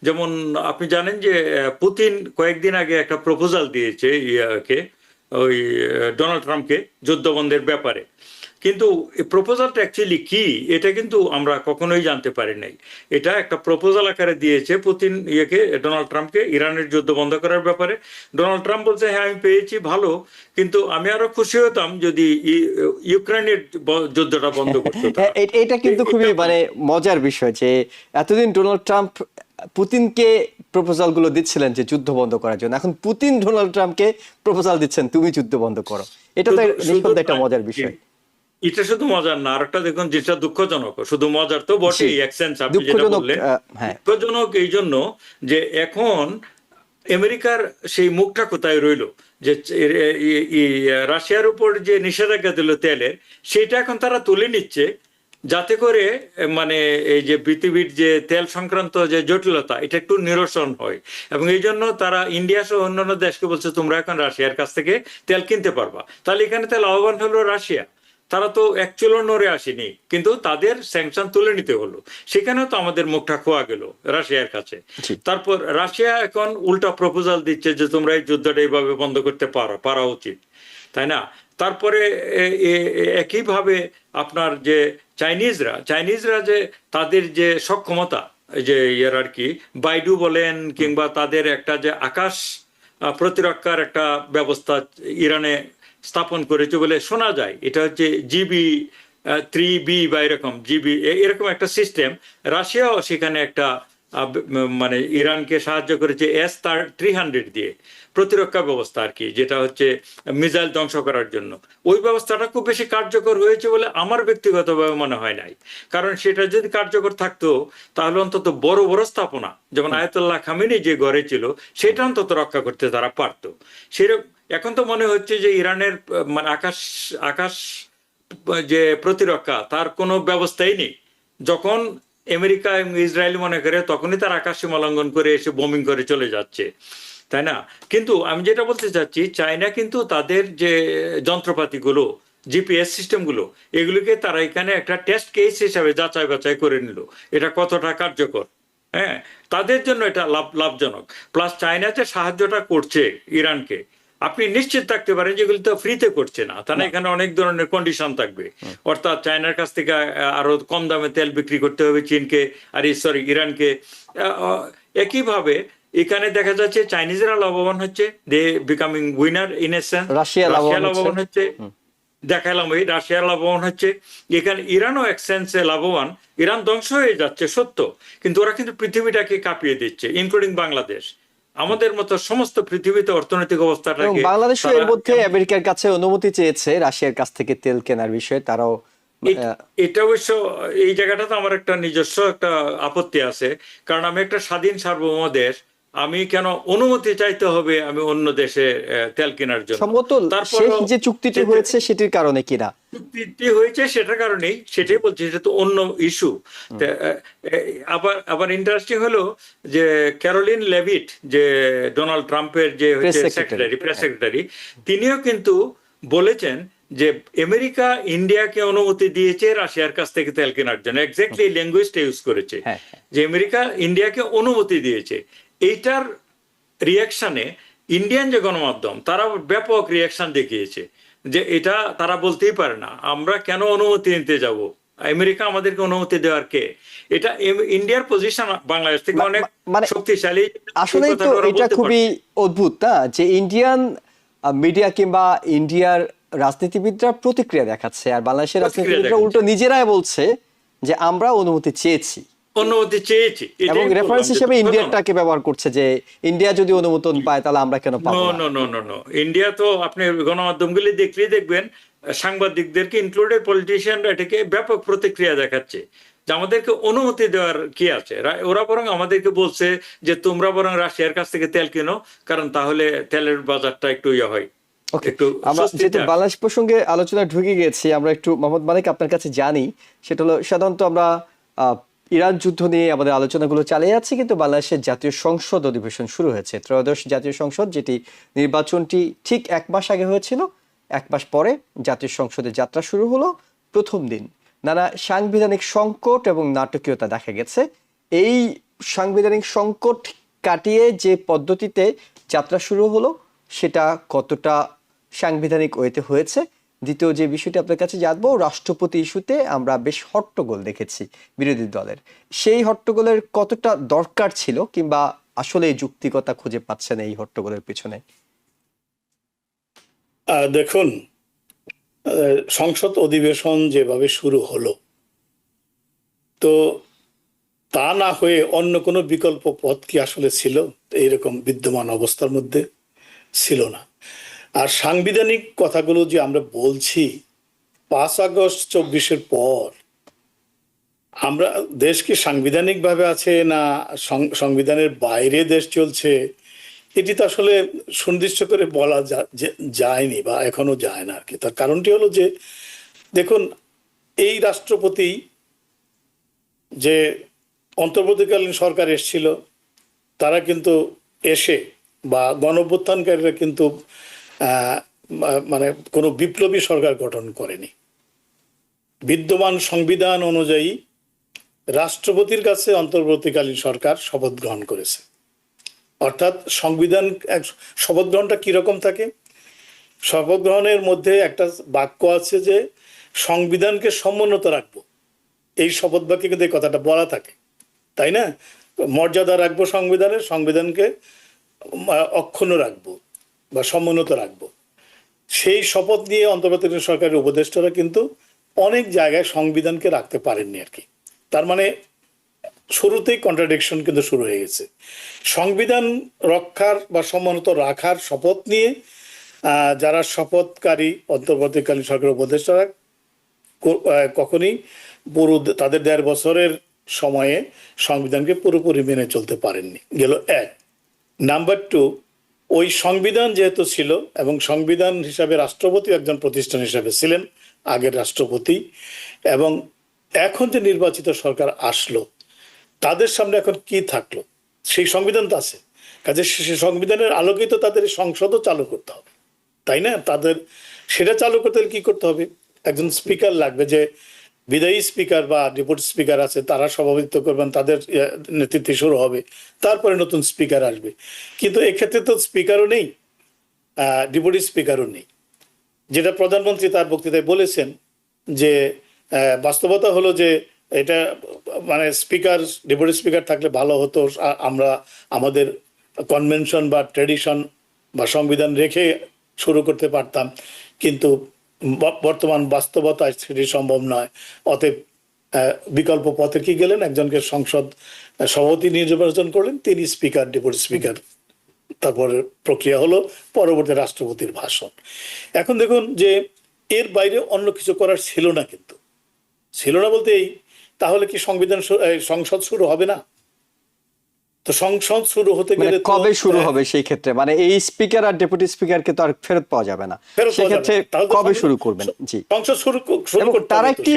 যেমন আপনি জানেন যে পুতিন কয়েকদিন আগে একটা প্রপোজাল দিয়েছে ওই ডোনাল্ড ট্রাম্পকে যুদ্ধবন্ধের ব্যাপারে, কিন্তু এই প্রপোজালটা অ্যাকচুয়ালি কি, এটা কিন্তু আমরা কখনোই জানতে পারি নাই। এটা একটা প্রপোজাল আকারে দিয়েছে পুতিন ডোনাল্ড ট্রাম্পকে ইরানের যুদ্ধ বন্ধ করার ব্যাপারে। ডোনাল্ড ট্রাম্প বলছে হ্যাঁ আমি পেয়েছি, ভালো, কিন্তু আমি আরো খুশি হতাম যদি ইউক্রেনের যুদ্ধটা বন্ধ করতো। এটা কিন্তু খুবই মানে মজার বিষয় যে এতদিন ডোনাল্ড ট্রাম্প পুতিনকে প্রপোজাল গুলো দিচ্ছিলেন যে যুদ্ধ বন্ধ করার জন্য, এখন পুতিন ডোনাল্ড ট্রাম্পকে প্রপোজাল দিচ্ছেন তুমি যুদ্ধ বন্ধ করো। এটা তো নিঃসন্দেহে একটা মজার বিষয়। এটা শুধু মজার না, আরেকটা দেখুন যেটা দুঃখজনক, শুধু মজার তো বটেই, এক্সেন্স আপনি যেটা বললেন, দুঃখজনক এই জন্য যে এখন আমেরিকার সেই মুখটা কোথায় রইলো, যে রাশিয়ার উপর যে নিষেধাজ্ঞা দিল তেলের, সেটা এখন তারা তুলে নিচ্ছে, যাতে করে মানে এই যে পৃথিবীর যে তেল সংক্রান্ত যে জটিলতা, এটা একটু নিরসন হয়। এবং এই জন্য তারা ইন্ডিয়া সহ অন্যান্য দেশকে বলছে তোমরা এখন রাশিয়ার কাছ থেকে তেল কিনতে পারবা। তাহলে এখানে তেল লাভবান হলো রাশিয়া, তারা তো অ্যাকচুয়ালি নড়ে আসেনি, কিন্তু তাদের স্যাংশন তুলে নিতে হলো, সেখানেও তো আমাদের মুখটা খোয়া গেল রাশিয়ার কাছে। তারপর রাশিয়া এখন উল্টা প্রপোজাল দিচ্ছে যে তোমরা এই যুদ্ধটা এইভাবে বন্ধ করতে পারা উচিত, তাই না? তারপরে একইভাবে আপনার যে চাইনিজরা যে তাদের যে সক্ষমতা, যে ইয়ার আর কি বাইডু বলেন, কিংবা তাদের একটা যে আকাশ প্রতিরক্ষার একটা ব্যবস্থা ইরানে স্থাপন করেছে বলে শোনা যায়, এটা হচ্ছে GB-3B বা এরকম একটা সিস্টেম। রাশিয়াও সেখানে একটা মানে ইরানকে সাহায্য করেছে S-300 দিয়ে প্রতিরক্ষা ব্যবস্থা আর কি, যেটা হচ্ছে মিসাইল ধ্বংস করার জন্য। ওই ব্যবস্থাটা খুব বেশি কার্যকর হয়েছে বলে আমার ব্যক্তিগতভাবে মনে হয় নাই, কারণ সেটা যদি কার্যকর থাকতো তাহলে অন্তত বড় বড় স্থাপনা যেমন আয়াতুল্লাহ খামেনি যে গড়ে ছিল, সেটা অন্তত রক্ষা করতে তারা পারতো। সেরকম এখন তো মনে হচ্ছে যে ইরানের মানে আকাশ যে প্রতিরক্ষা, তার কোনো ব্যবস্থাই নেই। যখন আমেরিকা এবং ইসরায়েল মনে করে, তখনই তার আকাশ সীমা লঙ্ঘন করে এসে বোমিং করে চলে যাচ্ছে, তাই না? কিন্তু আমি যেটা বলতে চাচ্ছি, চায়না কিন্তু তাদের যে যন্ত্রপাতিগুলো, জিপিএস সিস্টেমগুলো, এগুলোকে তারা এখানে একটা টেস্ট কেস হিসাবে যাচাই বাছাই করে নিল, এটা কতটা কার্যকর, হ্যাঁ, তাদের জন্য এটা লাভজনক। প্লাস চায়না যে সাহায্যটা করছে ইরানকে, আপনি নিশ্চিত থাকতে পারেন যেগুলো তো ফ্রিতে করছে না, তাহলে না। এখানে অনেক ধরনের কন্ডিশন থাকবে। অর্থাৎ চায়নার কাছ থেকে আরো কম দামে তেল বিক্রি করতে হবে চীনকে, আর সরি ইরানকে। একইভাবে এখানে দেখা যাচ্ছে চাইনিজরা লাভবান হচ্ছে, they becoming winner in a sense. Russia Russia লাভবান হচ্ছে। লাভবান হচ্ছে, দেখালাম এই রাশিয়া লাভবান হচ্ছে। এখানে ইরানও এক সেন্সে লাভবান। ইরান ধ্বংস হয়ে যাচ্ছে সত্য, কিন্তু ওরা কিন্তু পৃথিবীটাকে কাঁপিয়ে দিচ্ছে, ইনক্লুডিং বাংলাদেশ। আমাদের মতো সমস্ত পৃথিবীতে অর্থনৈতিক এবং অবস্থাটাকে বাংলাদেশও তারা এর মধ্যে আমেরিকার কাছে অনুমতি চেয়েছে রাশিয়ার কাছ থেকে তেল কেনার বিষয়ে, তারাও এটা অবশ্য এই জায়গাটাতে আমার একটা নিজস্ব একটা আপত্তি আছে, কারণ আমি একটা স্বাধীন সার্বভৌম দেশ, আমি কেন অনুমতি চাইতে হবে আমি অন্য দেশে তেল কেনার জন্য? সম্ভবত তারপর শেষ যে চুক্তিটি হয়েছে সেটির কারণে কিনা। চুক্তি হয়েছে সেটার কারণেই, সেটাই বলছি, সেটা তো অন্য ইস্যু। আবার আবার ইন্টারেস্টিং হলো যে ক্যারোলিন লেভিট, যে ডোনাল্ড ট্রাম্পের যে হচ্ছে সেক্রেটারি, প্রেস সেক্রেটারি, তিনিও কিন্তু বলেছেন যে আমেরিকা ইন্ডিয়াকে অনুমতি দিয়েছে রাশিয়ার কাছ থেকে তেল কেনার জন্য। এক্স্যাক্টলি ল্যাঙ্গুয়েজটা ইউজ করেছে যে আমেরিকা ইন্ডিয়াকে অনুমতি দিয়েছে। এইটার রিয়াকশনে ইন্ডিয়ান যে গণমাধ্যম তারা ব্যাপক রিয়াকশন দেখিয়েছে যে এটা তারা বলতেই পারে না, আমরা কেন অনুমতি নিতে যাব, আমেরিকা আমাদেরকে অনুমতি দেওয়ার কে? এটা ইন্ডিয়ার পজিশন বাংলাদেশ থেকে অনেক মানে শক্তিশালী। আসলে তো এটা খুবই অদ্ভুত না, যে ইন্ডিয়ান মিডিয়া কিংবা ইন্ডিয়ার রাজনীতিবিদরা প্রতিক্রিয়া দেখাচ্ছে, আর বাংলাদেশের রাজনীতিবিদরা উল্টো নিজেরাই বলছে যে আমরা অনুমতি চেয়েছি, অনুমতি চেয়েছি, এবং রেফারেন্স হিসেবে ইন্ডিয়াটাকে ব্যবহার করছে যে ইন্ডিয়া যদি অনুমোদন পায় তাহলে আমরা কেন পাবো না। নো, ইন্ডিয়া তো আপনি গণমাধ্যমগুলি দেখলেই দেখবেন সাংবাদিকদেরকে ইনক্লুডেড পলিটিশিয়ানরা এটাকে ব্যাপক প্রতিক্রিয়া দেখাচ্ছে যে আমাদেরকে অনুমতি দেওয়ার কি আছে। ওরা বরং আমাদেরকে বলছে যে তোমরা বরং রাশিয়ার কাছ থেকে তেল কেনো, কারণ তাহলে তেলের বাজারটা একটু ইয়ে হয়। আমরা যেহেতু বাংলাদেশ প্রসঙ্গে আলোচনা ঢুকে গেছি, আমরা একটু মোহাম্মদ মালিক আপনার কাছে জানি, সেটা হলো সাধারণত আমরা ইরান যুদ্ধ নিয়ে আমাদের আলোচনাগুলো চালিয়ে যাচ্ছি, কিন্তু বাংলাদেশের জাতীয় সংসদ অধিবেশন শুরু হয়েছে, ত্রয়োদশ জাতীয় সংসদ, যেটি নির্বাচনটি ঠিক 1 মাস আগে হয়েছিল। 1 মাস পরে জাতীয় সংসদের যাত্রা শুরু হলো। প্রথম দিন নানা সাংবিধানিক সংকট এবং নাটকীয়তা দেখা গেছে। এই সাংবিধানিক সংকট কাটিয়ে যে পদ্ধতিতে যাত্রা শুরু হলো সেটা কতটা সাংবিধানিক ওয়েতে হয়েছে। দ্বিতীয় যে বিষয়টি আপনার কাছে জানবো, রাষ্ট্রপতি ইস্যুতে আমরা বেশ হট্টগোল দেখেছি বিরোধী দলের, সেই হট্টগোলের কতটা দরকার ছিল, কিংবা আসলে যুক্তিকতা খুঁজে পাচ্ছেন এই হট্টগোলের পিছনে? দেখুন, সংসদ অধিবেশন যেভাবে শুরু হলো, তো তা না হয়ে অন্য কোনো বিকল্প পথ কি আসলে ছিল? এইরকম বিদ্যমান অবস্থার মধ্যে ছিল না। আর সাংবিধানিক কথাগুলো যে আমরা বলছি, 5 আগস্ট 24-এর পর আমরা দেশ কি সাংবিধানিক ভাবে আছে না সংবিধানের বাইরে দেশ চলছে, এটি তো আসলে সুনির্দিষ্ট করে বলা যায়নি বা এখনো যায় না আর কি। তার কারণটি হলো যে দেখুন, এই রাষ্ট্রপতি যে অন্তর্বর্তীকালীন সরকার এসেছিল, তারা কিন্তু এসে বা গণঅভ্যুত্থানকারীরা কিন্তু মানে কোনো বিপ্লবী সরকার গঠন করেনি। বিদ্যমান সংবিধান অনুযায়ী রাষ্ট্রপতির কাছে অন্তর্বর্তীকালীন সরকার শপথ গ্রহণ করেছে। অর্থাৎ সংবিধান শপথ গ্রহণটা কিরকম থাকে? শপথ গ্রহণের মধ্যে একটা বাক্য আছে যে সংবিধানকে সমুন্নত রাখবো, এই শপথ বাক্যে কিন্তু এই কথাটা বলা থাকে, তাই না? মর্যাদা রাখবো সংবিধানের, সংবিধানকে অক্ষুণ্ণ রাখবো বা সমুন্নত রাখবো। সেই শপথ নিয়ে অন্তর্বর্তীকালীন সরকারের উপদেষ্টারা কিন্তু অনেক জায়গায় সংবিধানকে রাখতে পারেননি আর কি। তার মানে শুরুতেই কন্ট্রাডিকশন কিন্তু শুরু হয়ে গেছে। সংবিধান রক্ষার বা সমুন্নত রাখার শপথ নিয়ে যারা শপথকারী অন্তর্বর্তীকালীন সরকারের উপদেষ্টারা কখনই পুরো তাদের 1.5 বছরের সময়ে সংবিধানকে পুরোপুরি মেনে চলতে পারেননি, গেল 1। নাম্বার 2, ওই সংবিধান যেহেতু ছিল এবং সংবিধান হিসাবে রাষ্ট্রপতি একজন প্রতিষ্ঠান হিসাবে ছিলেন আগের রাষ্ট্রপতি, এবং এখন যে নির্বাচিত সরকার আসলো তাদের সামনে এখন কি থাকলো? সেই সংবিধান তো আছে, কাজে সেই সংবিধানের আলোকিত তাদের সংসদও চালু করতে হবে, তাই না? তাদের সেটা চালু করতে হলে কি করতে হবে? একজন স্পিকার লাগবে যে বিদায়ী স্পিকার বা ডেপুটি স্পিকার আছে তারা সভাপতিত্ব করবেন, তাদের নেতৃত্বে শুরু হবে, তারপরে নতুন স্পিকার আসবে। কিন্তু এক্ষেত্রে তো স্পিকারও নেই, ডেপুটি স্পিকারও নেই। যেটা প্রধানমন্ত্রী তার বক্তৃতায় বলেছেন যে বাস্তবতা হলো যে এটা মানে স্পিকার ডেপুটি স্পিকার থাকলে ভালো হতো, আমরা আমাদের কনভেনশন বা ট্র্যাডিশন বা সংবিধান রেখে শুরু করতে পারতাম, কিন্তু বর্তমান বাস্তবতায় সেটি সম্ভব নয়। অতএব বিকল্প পথে কি গেলেন, একজনকে সংসদ সভাপতি নির্বাচন করলেন, তিনি স্পিকার ডেপুটি স্পিকার, তারপরে প্রক্রিয়া হলো পরবর্তী রাষ্ট্রপতির ভাষণ। এখন দেখুন যে এর বাইরে অন্য কিছু করার ছিল না, কিন্তু ছিল না বলতে এই, তাহলে কি সংসদ শুরু হবে না? তো সংসদ শুরু হতে মানে গেলে কবে শুরু হবে সেই ক্ষেত্রে? মানে এই স্পিকার আর ডেপুটি স্পিকারকে তো আর ফেরত পাওয়া যাবে না, সেক্ষেত্রে কবে শুরু করবেন? জি, সংসদ শুরু এবং করতে তারা হবে তো একটি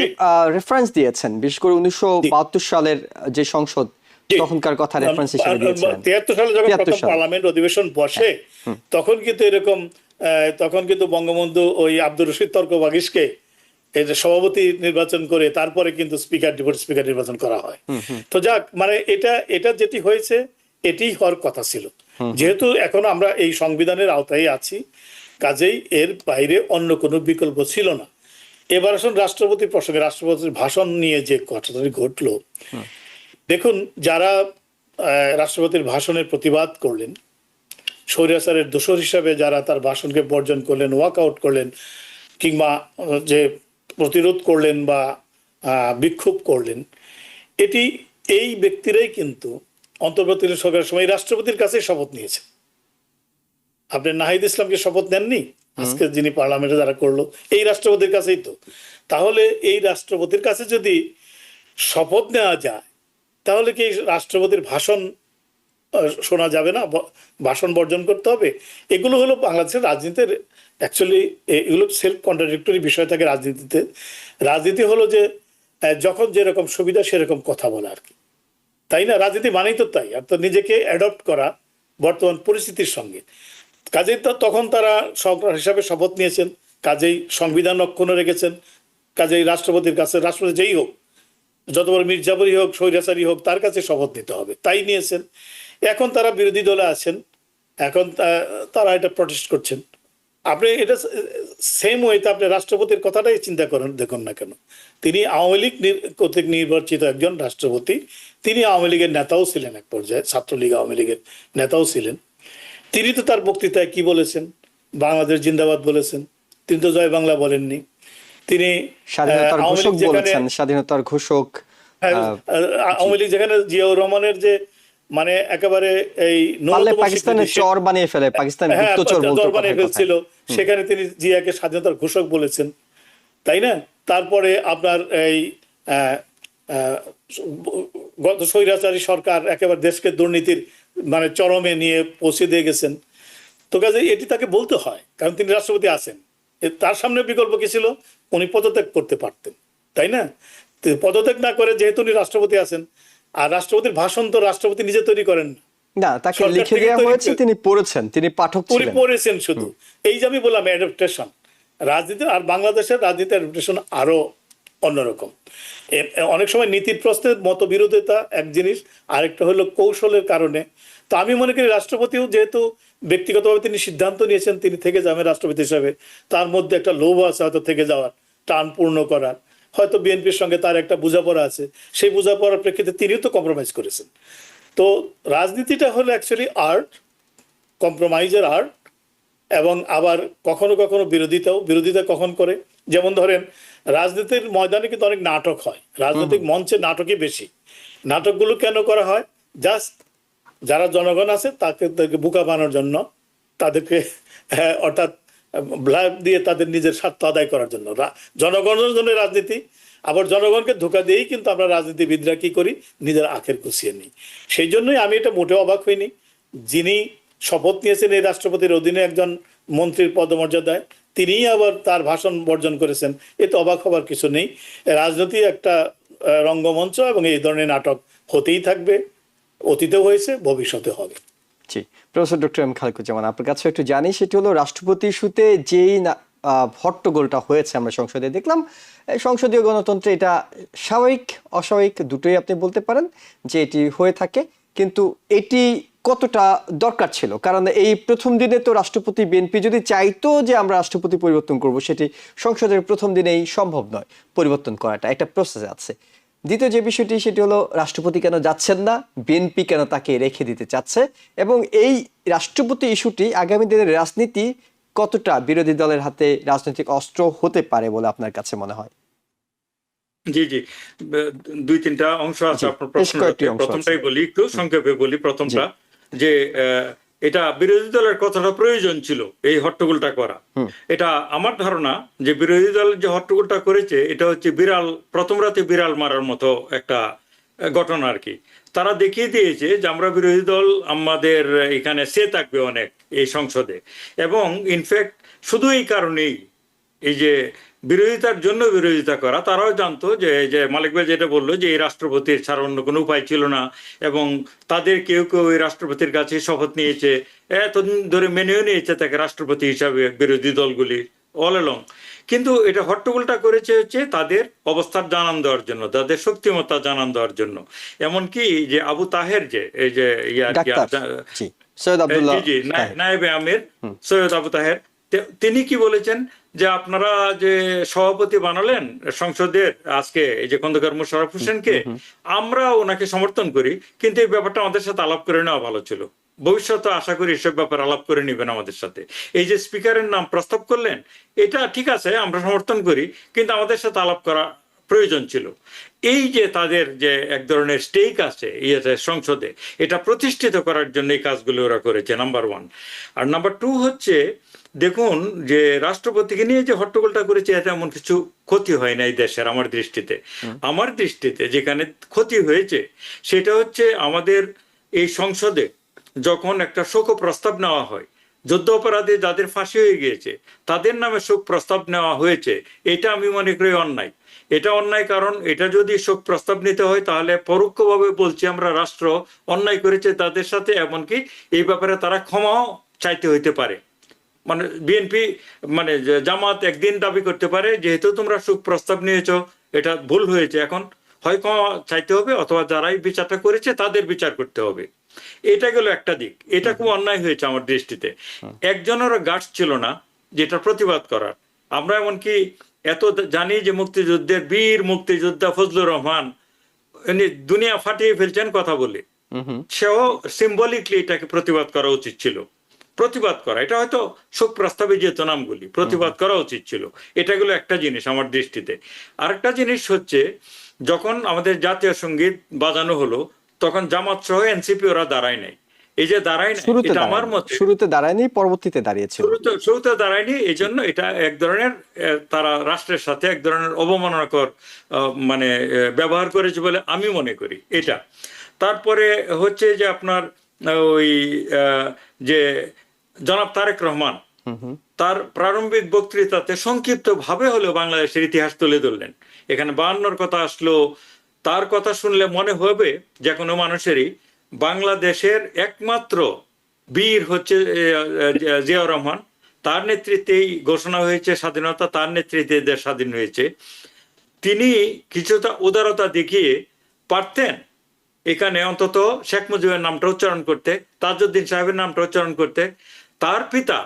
রেফারেন্স দিয়েছেন, বিশেষ করে 1972 সালের যে সংসদ, জি। তখনকার কথা রেফারেন্স হিসেবে দিয়েছেন। 73 সালে যখন 73 প্রথম সালে। পার্লামেন্ট অধিবেশন বসে, তখন কিন্তু এরকম তখন কিন্তু বঙ্গবন্ধু ওই আব্দুর রশিদ তর্ক বাগিশকে সভাপতি নির্বাচন করে তারপরে কিন্তু স্পিকার ডেপুটি স্পিকার নির্বাচন করা হয়। তো যাক, মানে এটা যেটি হয়েছে এটাই হওয়ার কথা ছিল। যেহেতু এখন আমরা এই সংবিধানের আওতায় আছি, কাজেই এর বাইরে অন্য কোনো বিকল্প ছিল না। এবার আসুন রাষ্ট্রপতি প্রসঙ্গে, রাষ্ট্রপতির ভাষণ নিয়ে যে ঘটনাটি ঘটলো, দেখুন যারা রাষ্ট্রপতির ভাষণের প্রতিবাদ করলেন, স্বৈরাচারের দোসর হিসাবে যারা তার ভাষণকে বর্জন করলেন, ওয়াক আউট করলেন, কিংবা যে প্রতিরোধ করলেন বা বিক্ষোভ করলেন, এই ব্যক্তিরাই কিন্তু অন্তর্বর্তীকালীন সরকারের সময় রাষ্ট্রপতির কাছে শপথ নিয়েছে। আপনি নাহিদ ইসলামকে শপথ নেননি, আজকে যিনি পার্লামেন্টে যারা করলো, এই রাষ্ট্রপতির কাছেই তো। তাহলে এই রাষ্ট্রপতির কাছে যদি শপথ নেওয়া যায়, তাহলে কি রাষ্ট্রপতির ভাষণ শোনা যাবে না, ভাষণ বর্জন করতে হবে? এগুলো হলো বাংলাদেশের রাজনীতির অ্যাকচুয়ালি, এগুলো সেলফ কন্ট্রাডিক্টরি বিষয় থাকে রাজনীতিতে। রাজনীতি হলো যে যখন যেরকম সুবিধা সেরকম কথা বলা আর কি, তাই না? রাজনীতি মানেই তো তাই, আর তো নিজেকে অ্যাডপ্ট করা বর্তমান পরিস্থিতির সঙ্গে। কাজেই তো তখন তারা সরকার হিসাবে শপথ নিয়েছেন, কাজেই সংবিধান অক্ষুণ্ণ রেখেছেন, কাজেই রাষ্ট্রপতির কাছে, রাষ্ট্রপতি যেই হোক, যত বড় মির্জাপুরি হোক, স্বৈরাচারী হোক, তার কাছে শপথ নিতে হবে, তাই নিয়েছেন। এখন তারা বিরোধী দলে আছেন, এখন তারা এটা প্রটেস্ট করছেন। আপনি এটা সেম ওয়েতে আপনি রাষ্ট্রপতির কথাটাই চিন্তা করেন, দেখুন না কেন, তিনি আওয়ামী লীগ কর্তৃক নির্বাচিত একজন রাষ্ট্রপতি, তিনি আওয়ামী লীগের নেতাও ছিলেন, এক পর্যায়ে ছাত্রলীগ আওয়ামী লীগের নেতাও ছিলেন। তিনি তো তার বক্তৃতায় কি বলেছেন? বাংলাদেশ জিন্দাবাদ বলেছেন, তিনি তো জয় বাংলা বলেননি। তিনি স্বাধীনতার ঘোষক বলেছেন, স্বাধীনতার ঘোষক। আওয়ামী লীগ যেখানে জিয়াউর রহমানের যে মানে একেবারে এই পাকিস্তানের চর বানিয়ে ফেলে, পাকিস্তান গুপ্তচর বলতে বানিয়ে ফেলছিল, সেখানে তিনি জিয়াকে স্বাধীনতার ঘোষক বলেছেন, তাই না? তারপরে আপনার এই গত স্বৈরাচারী সরকার একেবারে দেশকে দুর্নীতির মানে চরমে নিয়ে পৌঁছে দিয়ে গেছেন। তো কাজে এটি তাকে বলতে হয়, কারণ তিনি রাষ্ট্রপতি আছেন। তার সামনে বিকল্প কি ছিল? উনি পদত্যাগ করতে পারতেন, তাই না? পদত্যাগ না করে যেহেতু উনি রাষ্ট্রপতি আছেন, আর রাষ্ট্রপতির ভাষণ তো রাষ্ট্রপতি নিজে তৈরি করেন না, তাকে লিখে দেওয়া হয়েছে, তিনি পড়েছেন, তিনি পাঠক ছিলেন, পড়েছেন শুধু। এই যে আমি বললাম অ্যাডাপ্টেশন রাজনীতি, আর বাংলাদেশের রাজনীতি অ্যাডাপ্টেশন আরো অন্যরকম। অনেক সময় নীতির প্রশ্নে মতবিরোধিতা এক জিনিস, আরেকটা হলো কৌশলের কারণে। তো আমি মনে করি রাষ্ট্রপতিও যেহেতু ব্যক্তিগতভাবে তিনি সিদ্ধান্ত নিয়েছেন তিনি থেকে যাবেন রাষ্ট্রপতি হিসাবে, তার মধ্যে একটা লোভ আছে হয়তো থেকে যাওয়ার, টান পূর্ণ করার, হয়তো বিএনপির সঙ্গে তার একটা বোঝাপড়া আছে, সেই বোঝাপড়ার প্রেক্ষিতে তিনিও তো কম্প্রোমাইজ করেছেন। তো রাজনীতিটা হলো অ্যাকচুয়ালি আর্ট, কম্প্রোমাইজের আর্ট, এবং আবার কখনো কখনো বিরোধিতা কখন করে, যেমন ধরেন রাজনীতির ময়দানে কিন্তু অনেক নাটক হয়, রাজনৈতিক মঞ্চে নাটকই বেশি। নাটকগুলো কেন করা হয়? জাস্ট যারা জনগণ আছে তাদেরকে বোকা বানানোর জন্য, তাদেরকে অর্থাৎ ব্লাব দিয়ে তাদের নিজের স্বার্থ আদায় করার জন্য। জনগণের জন্য রাজনীতি, আবার জনগণকে ধোঁকা দিয়েই কিন্তু আমরা রাজনীতিবিদরা কি করি, নিজের আখের কুচিয়ে নিই। সেই জন্যই আমি এটা মোটেও অবাক হইনি, যিনি শপথ নিয়েছেন এই রাষ্ট্রপতির অধীনে একজন মন্ত্রীর পদমর্যাদায়, তিনিই আবার তার ভাষণ বর্জন করেছেন, এতে অবাক হবার কিছু নেই। রাজনীতি একটা রঙ্গমঞ্চ, এবং এই ধরনের নাটক হতেই থাকবে, অতীতেও হয়েছে, ভবিষ্যতে হবে। জি, প্রফেসর ডক্টর এম খালেকুজ্জামান, আপনার কাছে একটু জানি, সেটি হলো রাষ্ট্রপতি ইস্যুতে যেই হট্টগোলটা হয়েছে আমরা সংসদে দেখলাম। এই সংসদীয় গণতন্ত্রে এটা স্বাভাবিক অস্বাভাবিক দুটোই আপনি বলতে পারেন যে এটি হয়ে থাকে, কিন্তু এটি কতটা দরকার ছিল? কারণ এই প্রথম দিনে তো রাষ্ট্রপতি, বিএনপি যদি চাইতো যে আমরা রাষ্ট্রপতি পরিবর্তন করব, সেটি সংসদের প্রথম দিনেই সম্ভব নয়। পরিবর্তন করাটা একটা প্রসেস আছে। দ্বিতীয় যে বিষয়টি সেটি হলো রাষ্ট্রপতি কেন যাচ্ছেন না, বিএনপি কেন তাকে রেখে দিতে চাচ্ছে, এবং এই রাষ্ট্রপতি ইস্যুটি আগামী দিনের রাজনীতি কতটা বিরোধী দলের হাতে রাজনৈতিক অস্ত্র হতে পারে বলে আপনার কাছে মনে হয়? জি জি, দুই তিনটা অংশ আছে জি, আপনার বেশ কয়েকটি প্রশ্নটাতে। অংশ প্রথমটাই আছে। বলি, একটু সংক্ষেপে বলি। প্রথমটা যে এটা বিরোধী দলের কতটা প্রয়োজন ছিল এই হট্টগোলটা করা। এটা আমার ধারণা যে বিরোধী দল যে হট্টগোলটা করেছে এটা হচ্ছে বিড়াল প্রথম রাতে বিড়াল মারার মতো একটা ঘটনা আর কি। তারা দেখিয়ে দিয়েছে যে আমরা বিরোধী দল, আমাদের এখানে সে থাকবে অনেক এই সংসদে। এবং ইনফ্যাক্ট শুধু এই কারণেই, এই যে বিরোধিতার জন্য বিরোধিতা করা, তারাও জানতো যে যে মালিক ভাই যেটা বললো যে এই রাষ্ট্রপতির ছাড়া অন্য কোনো উপায় ছিল না, এবং তাদের কেউ কেউ এই রাষ্ট্রপতির কাছে শপথ নিয়েছে, এতদিন ধরে মেনেও নিয়েছে তাকে রাষ্ট্রপতি হিসাবে বিরোধী দলগুলি অল এলং। কিন্তু এটা হট্টগোলটা করেছে হচ্ছে তাদের অবস্থার জানান দেওয়ার জন্য, তাদের শক্তিমত্তা জানান দেওয়ার জন্য। এমনকি যে আবু তাহের যে এই যে ডাক্তার, জি, সৈয়দ আব্দুল্লাহ জি জি, তাহের। নায়েবে আমির সৈয়দ আবু তাহের, তিনি কি বলেছেন যে আপনারা যে সভাপতি বানালেন সংসদের আজকে এই যে খন্দকার মোশাররফ হোসেনকে, আমরা ওনাকে সমর্থন করি, কিন্তু এই ব্যাপারটা আমাদের সাথে আলাপ করে নেওয়া ভালো ছিল। ভবিষ্যতে আশা করি এসব ব্যাপার আলাপ করে নিবেন আমাদের সাথে। এই যে স্পিকারের নাম প্রস্তাব করলেন, এটা ঠিক আছে, আমরা সমর্থন করি, কিন্তু আমাদের সাথে আলাপ করা প্রয়োজন ছিল। এই যে তাদের যে এক ধরনের স্টেক আছে ইয়েতে সংসদে, এটা প্রতিষ্ঠিত করার জন্য এই কাজগুলো ওরা করেছে, নাম্বার ওয়ান। আর নাম্বার টু হচ্ছে, দেখুন যে রাষ্ট্রপতিকে নিয়ে যে হট্টগোলটা করেছে এতে এমন কিছু ক্ষতি হয় না এই দেশের। আমার দৃষ্টিতে যেখানে ক্ষতি হয়েছে সেটা হচ্ছে আমাদের এই সংসদে যখন একটা শোক প্রস্তাব নেওয়া হয়, যুদ্ধ অপরাধে যাদের ফাঁসি হয়ে গিয়েছে তাদের নামে শোক প্রস্তাব নেওয়া হয়েছে, এটা আমি মনে করি অন্যায়। এটা অন্যায়, কারণ এটা যদি শোক প্রস্তাব নিতে হয় তাহলে পরোক্ষভাবে বলছি আমরা রাষ্ট্র অন্যায় করেছে তাদের সাথে, এমনকি এই ব্যাপারে তারা ক্ষমাও চাইতে হইতে পারে। মানে বিএনপি মানে জামাত একদিন দাবি করতে পারে যেহেতু তোমরা শোক প্রস্তাব নিয়েছ এটা ভুল হয়েছে, এখন হয় ক্ষমা চাইতে হবে অথবা যারাই বিচারটা করেছে তাদের বিচার করতে হবে। এটা গেল একটা দিক, এটা খুব অন্যায় হয়েছে আমার দৃষ্টিতে। একজনেরও গার্ডস ছিল না যেটা প্রতিবাদ করার। আমরা এমনকি এত জানি যে মুক্তিযুদ্ধের বীর মুক্তিযোদ্ধা ফজলুর রহমান উনি দুনিয়া ফাটিয়ে ফেলছেন কথা বলে, সেও সিম্বলিকলি এটাকে প্রতিবাদ করা উচিত ছিল। প্রতিবাদ করা, এটা হয়তো শোক প্রস্তাবে যেত নামগুলি, প্রতিবাদ করা উচিত ছিল। এটা গেলো একটা জিনিস আমার দৃষ্টিতে। আরেকটা জিনিস হচ্ছে, যখন আমাদের জাতীয় সঙ্গীত বাজানো হলো তখন জামাত সহ এনসিপি ওরা দাঁড়ায় নাই। এই যে দাঁড়ায় নাই, এটা আমার মতে শুরুতে দাঁড়ায়নি, পরবর্তীতে দাঁড়িয়েছিল। শুরুতে দাঁড়ায়নি, এই জন্য এটা এক ধরনের তারা রাষ্ট্রের সাথে এক ধরনের অবমাননাকর মানে ব্যবহার করেছে বলে আমি মনে করি এটা। তারপরে হচ্ছে যে আপনার ওই যে জনাব তারেক রহমান তার প্রারম্ভিক বক্তৃতাতে সংক্ষিপ্ত ভাবে হলেও বাংলাদেশের ইতিহাস তুলে ধরলেন। এখানে 52-র কথা আসলো, তার কথা শুনলে মনে হবে যে কোনো মানুষেরই বাংলাদেশের একমাত্র বীর হচ্ছে জিয়াউর রহমান। তার নেতৃত্বেই ঘোষণা হয়েছে স্বাধীনতা, তার নেতৃত্বে দেশ স্বাধীন হয়েছে। তিনি কিছুটা উদারতা দেখিয়ে পারতেন এখানে অন্তত শেখ মুজিবের নামটা উচ্চারণ করতে, তাজউদ্দিন সাহেবের নামটা উচ্চারণ করতে। তার পিতা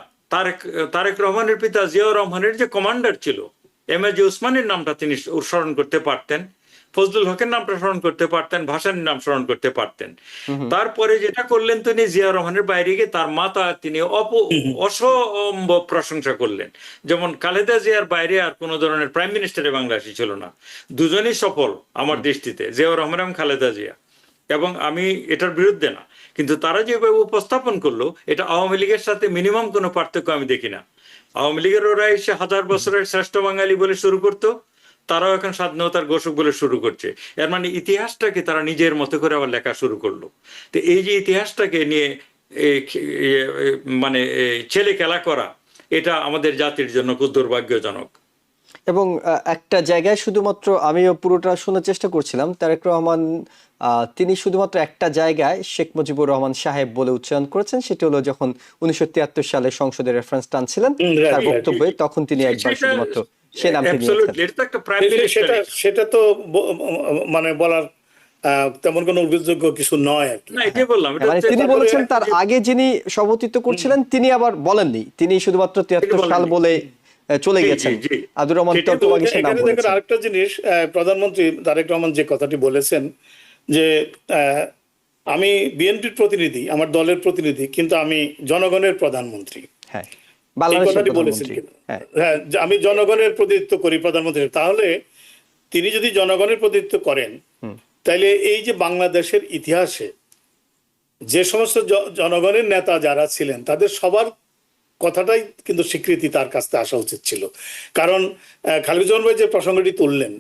তারেক রহমানের পিতা জিয়াউর রহমানের যে কমান্ডার ছিল এমএজি উসমানের নামটা তিনি স্মরণ করতে পারতেন, ফজলুল হকের নামটা স্মরণ করতে পারতেন, ভাসানীর নাম স্মরণ করতে পারতেন। তারপরে যেটা করলেন তিনি জিয়াউর রহমানের বাইরে গিয়ে তার মাতা তিনি অসম্ভব প্রশংসা করলেন। যেমন খালেদা জিয়ার বাইরে আর কোন ধরনের প্রাইম মিনিস্টারে বাংলাদেশি ছিল না, দুজনই সফল আমার দৃষ্টিতে, জিয়াউর রহমান এবং খালেদা জিয়া। এবং আমি এটার বিরুদ্ধে না, কিন্তু তারা যেভাবে উপস্থাপন করলো এটা আওয়ামী লীগের সাথে মিনিমাম কোনো পার্থক্য আমি দেখি না। আওয়ামী লীগের ওরা এসে 1000 বছরের শ্রেষ্ঠ বাঙালি বলে শুরু করতো, তারাও এখন স্বাধীনতার ঘোষক বলে শুরু করছে। এর মানে ইতিহাসটাকে তারা নিজের মতো করে আবার লেখা শুরু করলো। তো এই যে ইতিহাসটাকে নিয়ে মানে ছেলে খেলা করা, এটা আমাদের জাতির জন্য খুব দুর্ভাগ্যজনক। এবং একটা জায়গায় শুধুমাত্র আমিও পুরোটা শোনার চেষ্টা করছিলাম, তারেক রহমান তিনি শুধুমাত্র একটা জায়গায় শেখ মুজিবুর রহমান সাহেব বলে উচ্চারণ করেছেন, সেটা হলো যখন 1973 সালে সংসদে রেফারেন্স টানছিলেন তার বক্তব্যে, তখন তিনি একবার শুধুমাত্র সে নামটি নিয়েছেন। এটা তো একটা প্রাইম সেটা মিনিস্টার, সেটা তো মানে বলার তেমন কোনো উল্লেখযোগ্য কিছু নয় আর কি। না এটাই বললাম, এটা মানে হচ্ছে তিনি তারপরে বলেছেন তার আগে যিনি সভাপতিত্ব করছিলেন তিনি আবার বলেননি, তিনি শুধুমাত্র 73 বলেননি। সাল বলে চলে জি, গেছেন। জি, জি। আব্দুর রহমান সেটাই তো তর্কবাগী সে নাম এখানে দেখুন বলেছেন। আরেকটা জিনিস, প্রধানমন্ত্রী তারেক রহমান যে কথাটি বলেছেন যে আমি বিএনপির প্রতিনিধি, আমার দলের প্রতিনিধি, কিন্তু আমি জনগণের প্রধানমন্ত্রী, হ্যাঁ, এই বাংলাদেশের কথাটি বলেছেন প্রধানমন্ত্রী। কিনা? হ্যাঁ, হ্যাঁ, যে আমি জনগণের প্রতিনিধিত্ব করি প্রধানমন্ত্রী। তাহলে তিনি যদি জনগণের প্রতিনিধিত্ব করেন, তাহলে এই যে বাংলাদেশের ইতিহাসে যে সমস্ত জনগণের নেতা যারা ছিলেন তাদের সবার কথাটাই কিন্তু স্বীকৃতি তার কাছ থেকে আসা উচিত ছিল। কারণ খালিদুজ্জামান ভাই যে প্রসঙ্গটি তুললেন,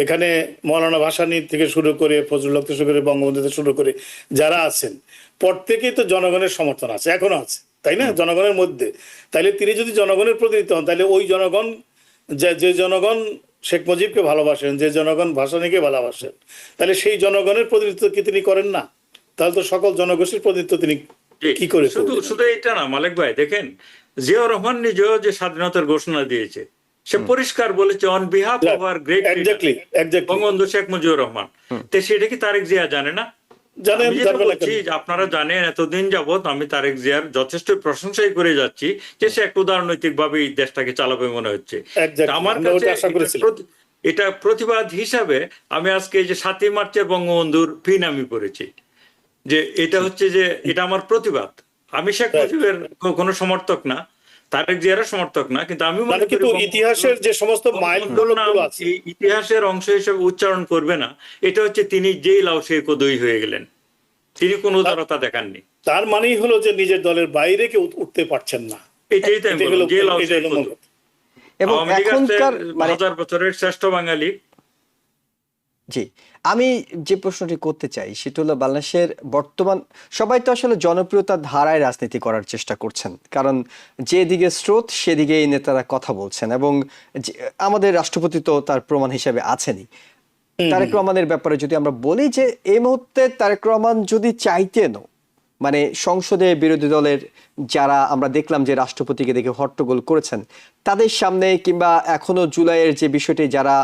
এখানে মৌলানা ভাসানী থেকে শুরু করে ফজলুল হক থেকে শুরু করে বঙ্গবন্ধু থেকে শুরু করে যারা আছেন, প্রত্যেকেই তো জনগণের সমর্থন আছে, এখনো আছে, তাই না, জনগণের মধ্যে। তাইলে তিনি যদি জনগণের প্রতিনিধি হন, তাহলে ওই জনগণ যে জনগণ শেখ মুজিবকে ভালোবাসেন, যে জনগণ ভাসানীকে ভালোবাসেন, তাহলে সেই জনগণের প্রতিনিধিত্ব কি তিনি করেন না? তাহলে তো সকল জনগোষ্ঠীর প্রতিনিধিত্ব তিনি কি করে শুধু করবেন? শুধু এটা না মালিক ভাই, দেখেন জিয়াউর রহমান নিজেও যে স্বাধীনতার ঘোষণা দিয়েছে, সে পরিষ্কার বলেছে on behalf of our great exactly Bangabandhu Sheikh Mujibur Rahman. তো সেটা কি তারেক জিয়া জানে না? জানেন, আমি যেটা জানবে না বলছি কেন? যে আপনারা জানেন এতদিন যাবত আমি তারেক জিয়ার যথেষ্ট প্রশংসাই করে যাচ্ছি যে সে এক উদারনৈতিক ভাবে এই দেশটাকে চালাবে মনে হচ্ছে। Exactly, তা আমার আমরা কাছে ওটা আশা করেছিলাম। এটা প্রতিবাদ হিসাবে আমি আজকে এই যে 7ই মার্চের বঙ্গবন্ধুর পিন আমি করেছি, যে এটা হচ্ছে যে এটা আমার প্রতিবাদ। আমি শেখ মুজিবের কোনো সমর্থক না, তারেক জিয়ার সমর্থক না, কিন্তু আমি মনে করি কিন্তু ইতিহাসের যে সমস্ত মাইল বঙ্গবন্ধুর নাম ফলকগুলো আছে, এই ইতিহাসের অংশ হিসেবে উচ্চারণ করবে না, এটা হচ্ছে তিনি যেই লাউ সেই কদই হয়ে গেলেন, তিনি কোনো উদারতা দেখাননি। তার মানেই হলো যে নিজের দলের বাইরে কেউ উঠতে পারছেন না। এটাই তো আমি এটাই বললাম, হলো যে লাউ এটাই সেই হলো কদই। মূল কথা। এবং আওয়ামী লীগ আসছে এখনকার মানে 1000 বছরের শ্রেষ্ঠ বাঙালি। জি, আমি যে প্রশ্নটি করতে চাই সেটা হলো বাংলাদেশের বর্তমান সবাই তো আসলে জনপ্রিয়তার ধারায় রাজনীতি করার চেষ্টা করছেন, কারণ যেদিকে স্রোত সেদিকে এই নেতারা কথা বলছেন, এবং আমাদের রাষ্ট্রপতি তো তার প্রমাণ হিসেবে আছেনই। তারেক রহমানের ব্যাপারে যদি আমরা বলি যে এই মুহূর্তে তারেক রহমান যদি চাইতেনও, মানে সংসদে বিরোধী দলের যারা আমরা দেখলাম যে রাষ্ট্রপতিকে দেখে হট্টগোল করেছেন, তাদের সামনে কিংবা এখনো জুলাইয়ের যে বিষয়টি যারা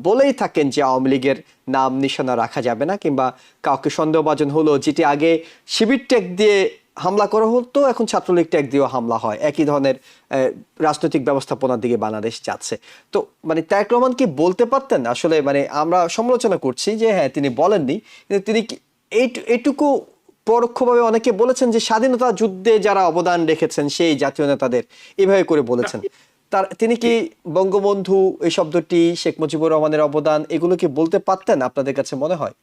বলেই থাকেন যে আওয়ামী লীগের নাম নিশানা রাখা যাবে না, কিংবা কাউকে সন্দেহভাজন হলো, যেটি আগে শিবির ট্যাগ দিয়ে হামলা করা হতো এখন ছাত্রলীগ ট্যাগ দিয়েও হামলা হয়, একই ধরনের রাজনৈতিক ব্যবস্থাপনার দিকে বাংলাদেশ যাচ্ছে। তো মানে তারেক রহমান কি বলতে পারতেন আসলে, মানে আমরা সমালোচনা করছি যে হ্যাঁ তিনি বলেননি, কিন্তু তিনি এইটুকু পরোক্ষভাবে অনেকে বলেছেন যে স্বাধীনতা যুদ্ধে যারা অবদান রেখেছেন সেই জাতীয় নেতাদের এভাবে করে বলেছেন। তিনি কি বঙ্গবন্ধু এই শব্দটি, শেখ মুজিবুর রহমানের অবদান, এগুলো কি বলতে পারতেন আপনাদের কাছে মনে হয়?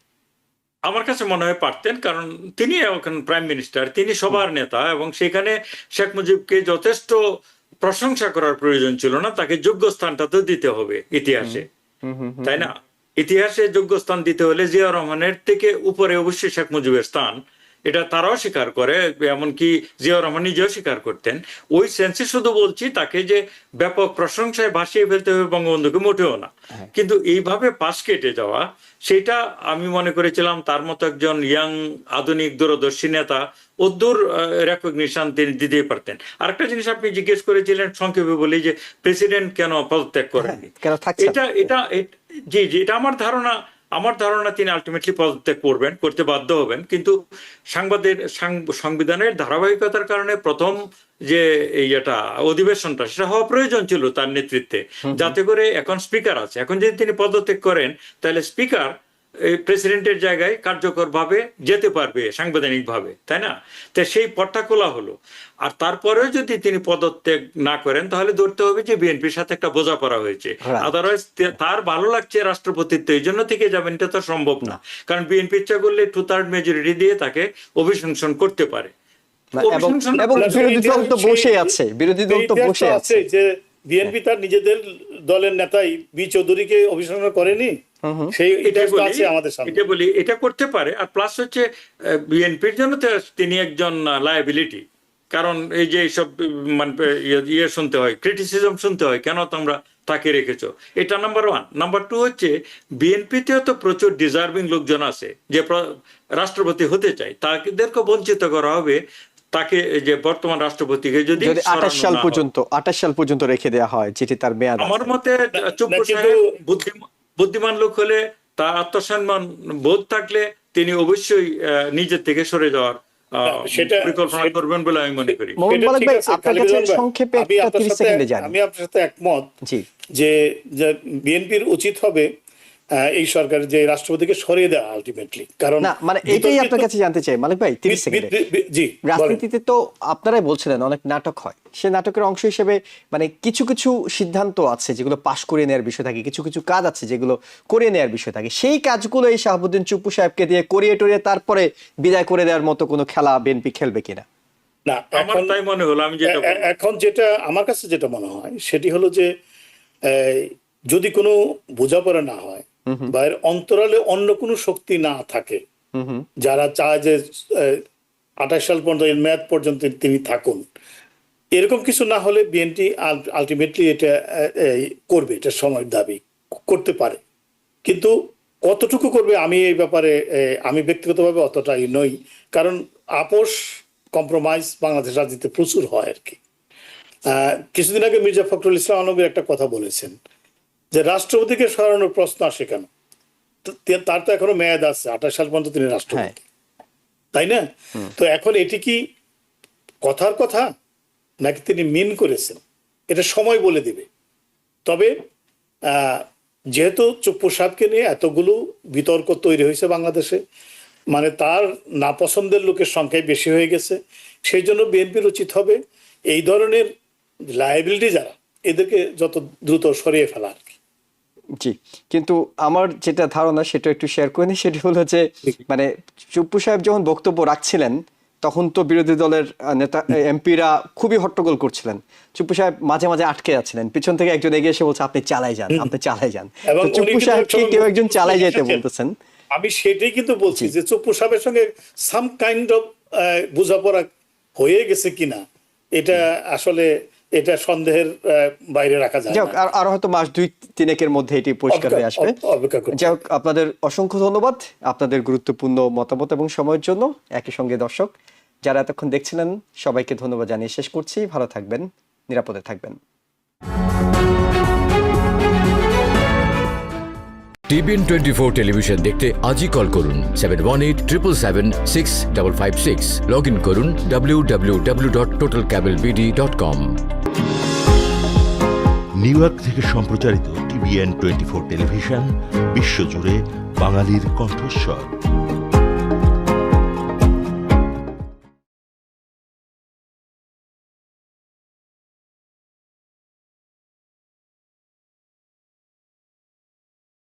আমার কাছে মনে হয় পারতেন, কারণ তিনি এখন প্রাইম মিনিস্টার, তিনি সবার নেতা, এবং সেখানে শেখ মুজিবকে যথেষ্ট প্রশংসা করার প্রয়োজন ছিল না, তাকে যোগ্য স্থানটা তো দিতে হবে ইতিহাসে, তাই না? ইতিহাসে যোগ্য স্থান দিতে হলে জিয়া রহমানের থেকে উপরে অবশ্যই শেখ মুজিবের স্থান, এটা তারাও স্বীকার করে, এমনকি জিয়া রহমান নিজেও স্বীকার করতেন। ওই সেন্সে শুধু বলছি তাকে যে ব্যাপক প্রশংসায় ভাসিয়ে ফেলতে হবে বঙ্গবন্ধুকে, মোটেও না। কিন্তু এইভাবে পাশ কেটে যাওয়া, সেটা আমি মনে করেছিলাম তার মতো একজন ইয়াং আধুনিক দূরদর্শী নেতা অদ্দূর রেকগনিশন তিনি দিতেই পারতেন। আরেকটা জিনিস আপনি জিজ্ঞেস করেছিলেন সংক্ষেপে বলি যে প্রেসিডেন্ট কেন পদত্যাগ করেননি, এটা এটা জি জি এটা আমার ধারণা তিনি আলটিমেটলি পদত্যাগ করতে বাধ্য হবেন, কিন্তু সংবিধানের ধারাবাহিকতার কারণে প্রথম যে এটা অধিবেশনটা সেটা হওয়া প্রয়োজন ছিল তার নেতৃত্বে, যাতে করে এখন স্পিকার আছে, এখন যদি তিনি পদত্যাগ করেন তাহলে স্পিকার প্রেসিডেন্টের জায়গায় কার্যকর ভাবে যেতে পারবে সাংবিধানিক ভাবে, তাই না? তো সেই পথটা খোলা হলো। আর তারপরেও যদি তিনি পদত্যাগ না করেন তাহলে ধরতে হবে যে বিএনপির সাথে একটা বোঝাপড়া হয়েছে, আদারওয়াইজ তার ভালো লাগছে রাষ্ট্রপতিত্ব এই জন্য থেকে যাবেন, এটা তো সম্ভব না। কারণ বিএনপি ইচ্ছা করলে 2/3 মেজরিটি দিয়ে তাকে অভিশংসন করতে পারে, এবং বিরোধী দল তো বসে আছে, বিরোধী দল তো বসে আছে যে বিএনপি তার নিজেদের দলের নেতাই বি চৌধুরীকে অভিশংসন করেনি, সেই এটা আছে আমাদের সামনে। এটা বলি এটা করতে পারে। আর প্লাস হচ্ছে বিএনপির জন্য তো তিনি একজন লায়াবিলিটি, কারণ এই যে সব মানে ইয়ে শুনতে হয়, ক্রিটিসিজম শুনতে হয়, কেন তোমরা তাকে রেখেছো। এটা নাম্বার ওয়ান। নাম্বার টু হচ্ছে বিএনপিতেও তো প্রচুর ডিজার্ভিং লোকজন আছে যে রাষ্ট্রপতি হতে চায়, তাদেরকে বঞ্চিত করা হবে তাকে, যে বর্তমান রাষ্ট্রপতিকে যদি 28 সাল সরানো না হয়। পর্যন্ত 28 সাল পর্যন্ত রেখে দেওয়া হয়, যেটি তার মেয়াদ আমার আছে। মতে চুপ্পু কিন্তু- সাহেব বুদ্ধিমান লোক হলে, তার আত্মসম্মান বোধ থাকলে তিনি অবশ্যই নিজের থেকে সরে যাওয়ার সেটা- পরিকল্পনা করবেন বলে আমি মনে করি। মোহাম্মদ সেটা মালিক ঠিক ভাই, আছে, আপনার খালিদ কাছে ভাই, সংক্ষেপে আমি একটা আপনার 30 সাথে- সেকেন্ডে যান। আমি আপনার সাথে একমত জি, যে বিএনপির উচিত হবে এই সরকার যে রাষ্ট্রপতিকে সরিয়ে দেওয়া আলটিমেটলি, কারণ না মানে এটাই আপনার কাছে জানতে চাই মালিক ভাই, 30 সেকেন্ডে। জি বলেন। রাজনীতিতে তো আপনারাই বলছিলেন অনেক নাটক হয়, সে নাটকের অংশ হিসেবে মানে কিছু কিছু সিদ্ধান্ত আছে যেগুলো পাশ করে নেওয়ার বিষয় থাকে, কিছু কিছু কাজ আছে যেগুলো করে নেওয়ার বিষয় থাকে। সেই কাজগুলো এই শাহাবুদ্দিন চুপ্পু সাহেবকে দিয়ে করিয়ে টরিয়ে তারপরে বিদায় করে দেওয়ার মতো কোনো খেলা বিএনপি খেলবে কিনা? না, আমার এখন তাই মনে হলো, আমি যেটা বলবো। এখন যেটা আমার কাছে যেটা মনে হয় সেটি হলো যে যদি কোনো বোঝাপড়া না হয় বা এর অন্তরালে অন্য কোনো শক্তি না থাকে যারা চায় যে 28 সাল পর্যন্ত এর মেয়াদ পর্যন্ত তিনি থাকুন, এরকম কিছু না হলে বিএনপি আলটিমেটলি এটা করবে, এটা সময়ের দাবি করতে পারে। কিন্তু কতটুকু করবে আমি এই ব্যাপারে আমি ব্যক্তিগতভাবে অতটাই নই, কারণ আপোষ কম্প্রোমাইজ বাংলাদেশ রাজনীতিতে প্রচুর হয় আর কি। কিছুদিন আগে মির্জা ফখরুল ইসলাম আলমগীর একটা কথা বলেছেন যে রাষ্ট্রপতিকে সরানোর প্রশ্ন আসে কেন, তার তো এখনো মেয়াদ আছে, 28 সাল পর্যন্ত তিনি রাষ্ট্রপতি, তাই না? তো এখন এটি কি কথার কথা নাকি তিনি মিন করেছেন, এটা সময় বলে দিবে। তবে যেহেতু চুপ্পু সাহেবকে নিয়ে এতগুলো বিতর্ক তৈরি হয়েছে বাংলাদেশে, মানে তার নাপছন্দের লোকের সংখ্যাই বেশি হয়ে গেছে, সেই জন্য বিএনপির উচিত হবে এই ধরনের লায়াবিলিটি যারা, এদেরকে যত দ্রুত সরিয়ে ফেলা আর কি। জি, কিন্তু আমার যেটা ধারণা সেটা একটু শেয়ার করে নিই। সেটি হলো যে মানে চুপ্পু সাহেব যখন বক্তব্য রাখছিলেন তখন তো বিরোধী দলের নেতা এমপিরা খুবই হট্টগোল করছিলেন, চুপ্পু সাহেব মাঝে মাঝে আটকে যাচ্ছিলেন, পিছন থেকে একজন এগিয়ে এসে বলছে আপনি চালাই যান, আপনি চালাই যান। এবং তো চুপ্পু উনি কিন্তু সাহেবকে কেউ একজন চালাই যেতে বলতেছেন। আমি সেটাই কিন্তু বলছি যে চুপ্পু সাহেবের সঙ্গে সাম কাইন্ড অফ বোঝাপড়া হয়ে গেছে কিনা, এটা আসলে এটা সন্দেহের বাইরে রাখা যায় যাই হোক, না। আর হয়তো মাস 2-3 মধ্যে এটি পরিষ্কার হয়ে আসবে। অপেক্ষা করতে যাই হোক, আপনাদের অসংখ্য ধন্যবাদ আপনাদের গুরুত্বপূর্ণ মতামত এবং সময়ের জন্য। একই সঙ্গে দর্শক যারা এতক্ষণ দেখছিলেন সবাইকে ধন্যবাদ জানিয়ে শেষ করছি। ভালো থাকবেন, নিরাপদে থাকবেন। TBN 24 টেলিভিশন দেখতে আজই কল করুন 7187776556। লগ ইন করুন www.totalcablebd.com। নিউ ইয়র্ক থেকে সম্প্রচারিত TBN 24 টেলিভিশন বিশ্বজুড়ে বাঙালির কণ্ঠস্বর।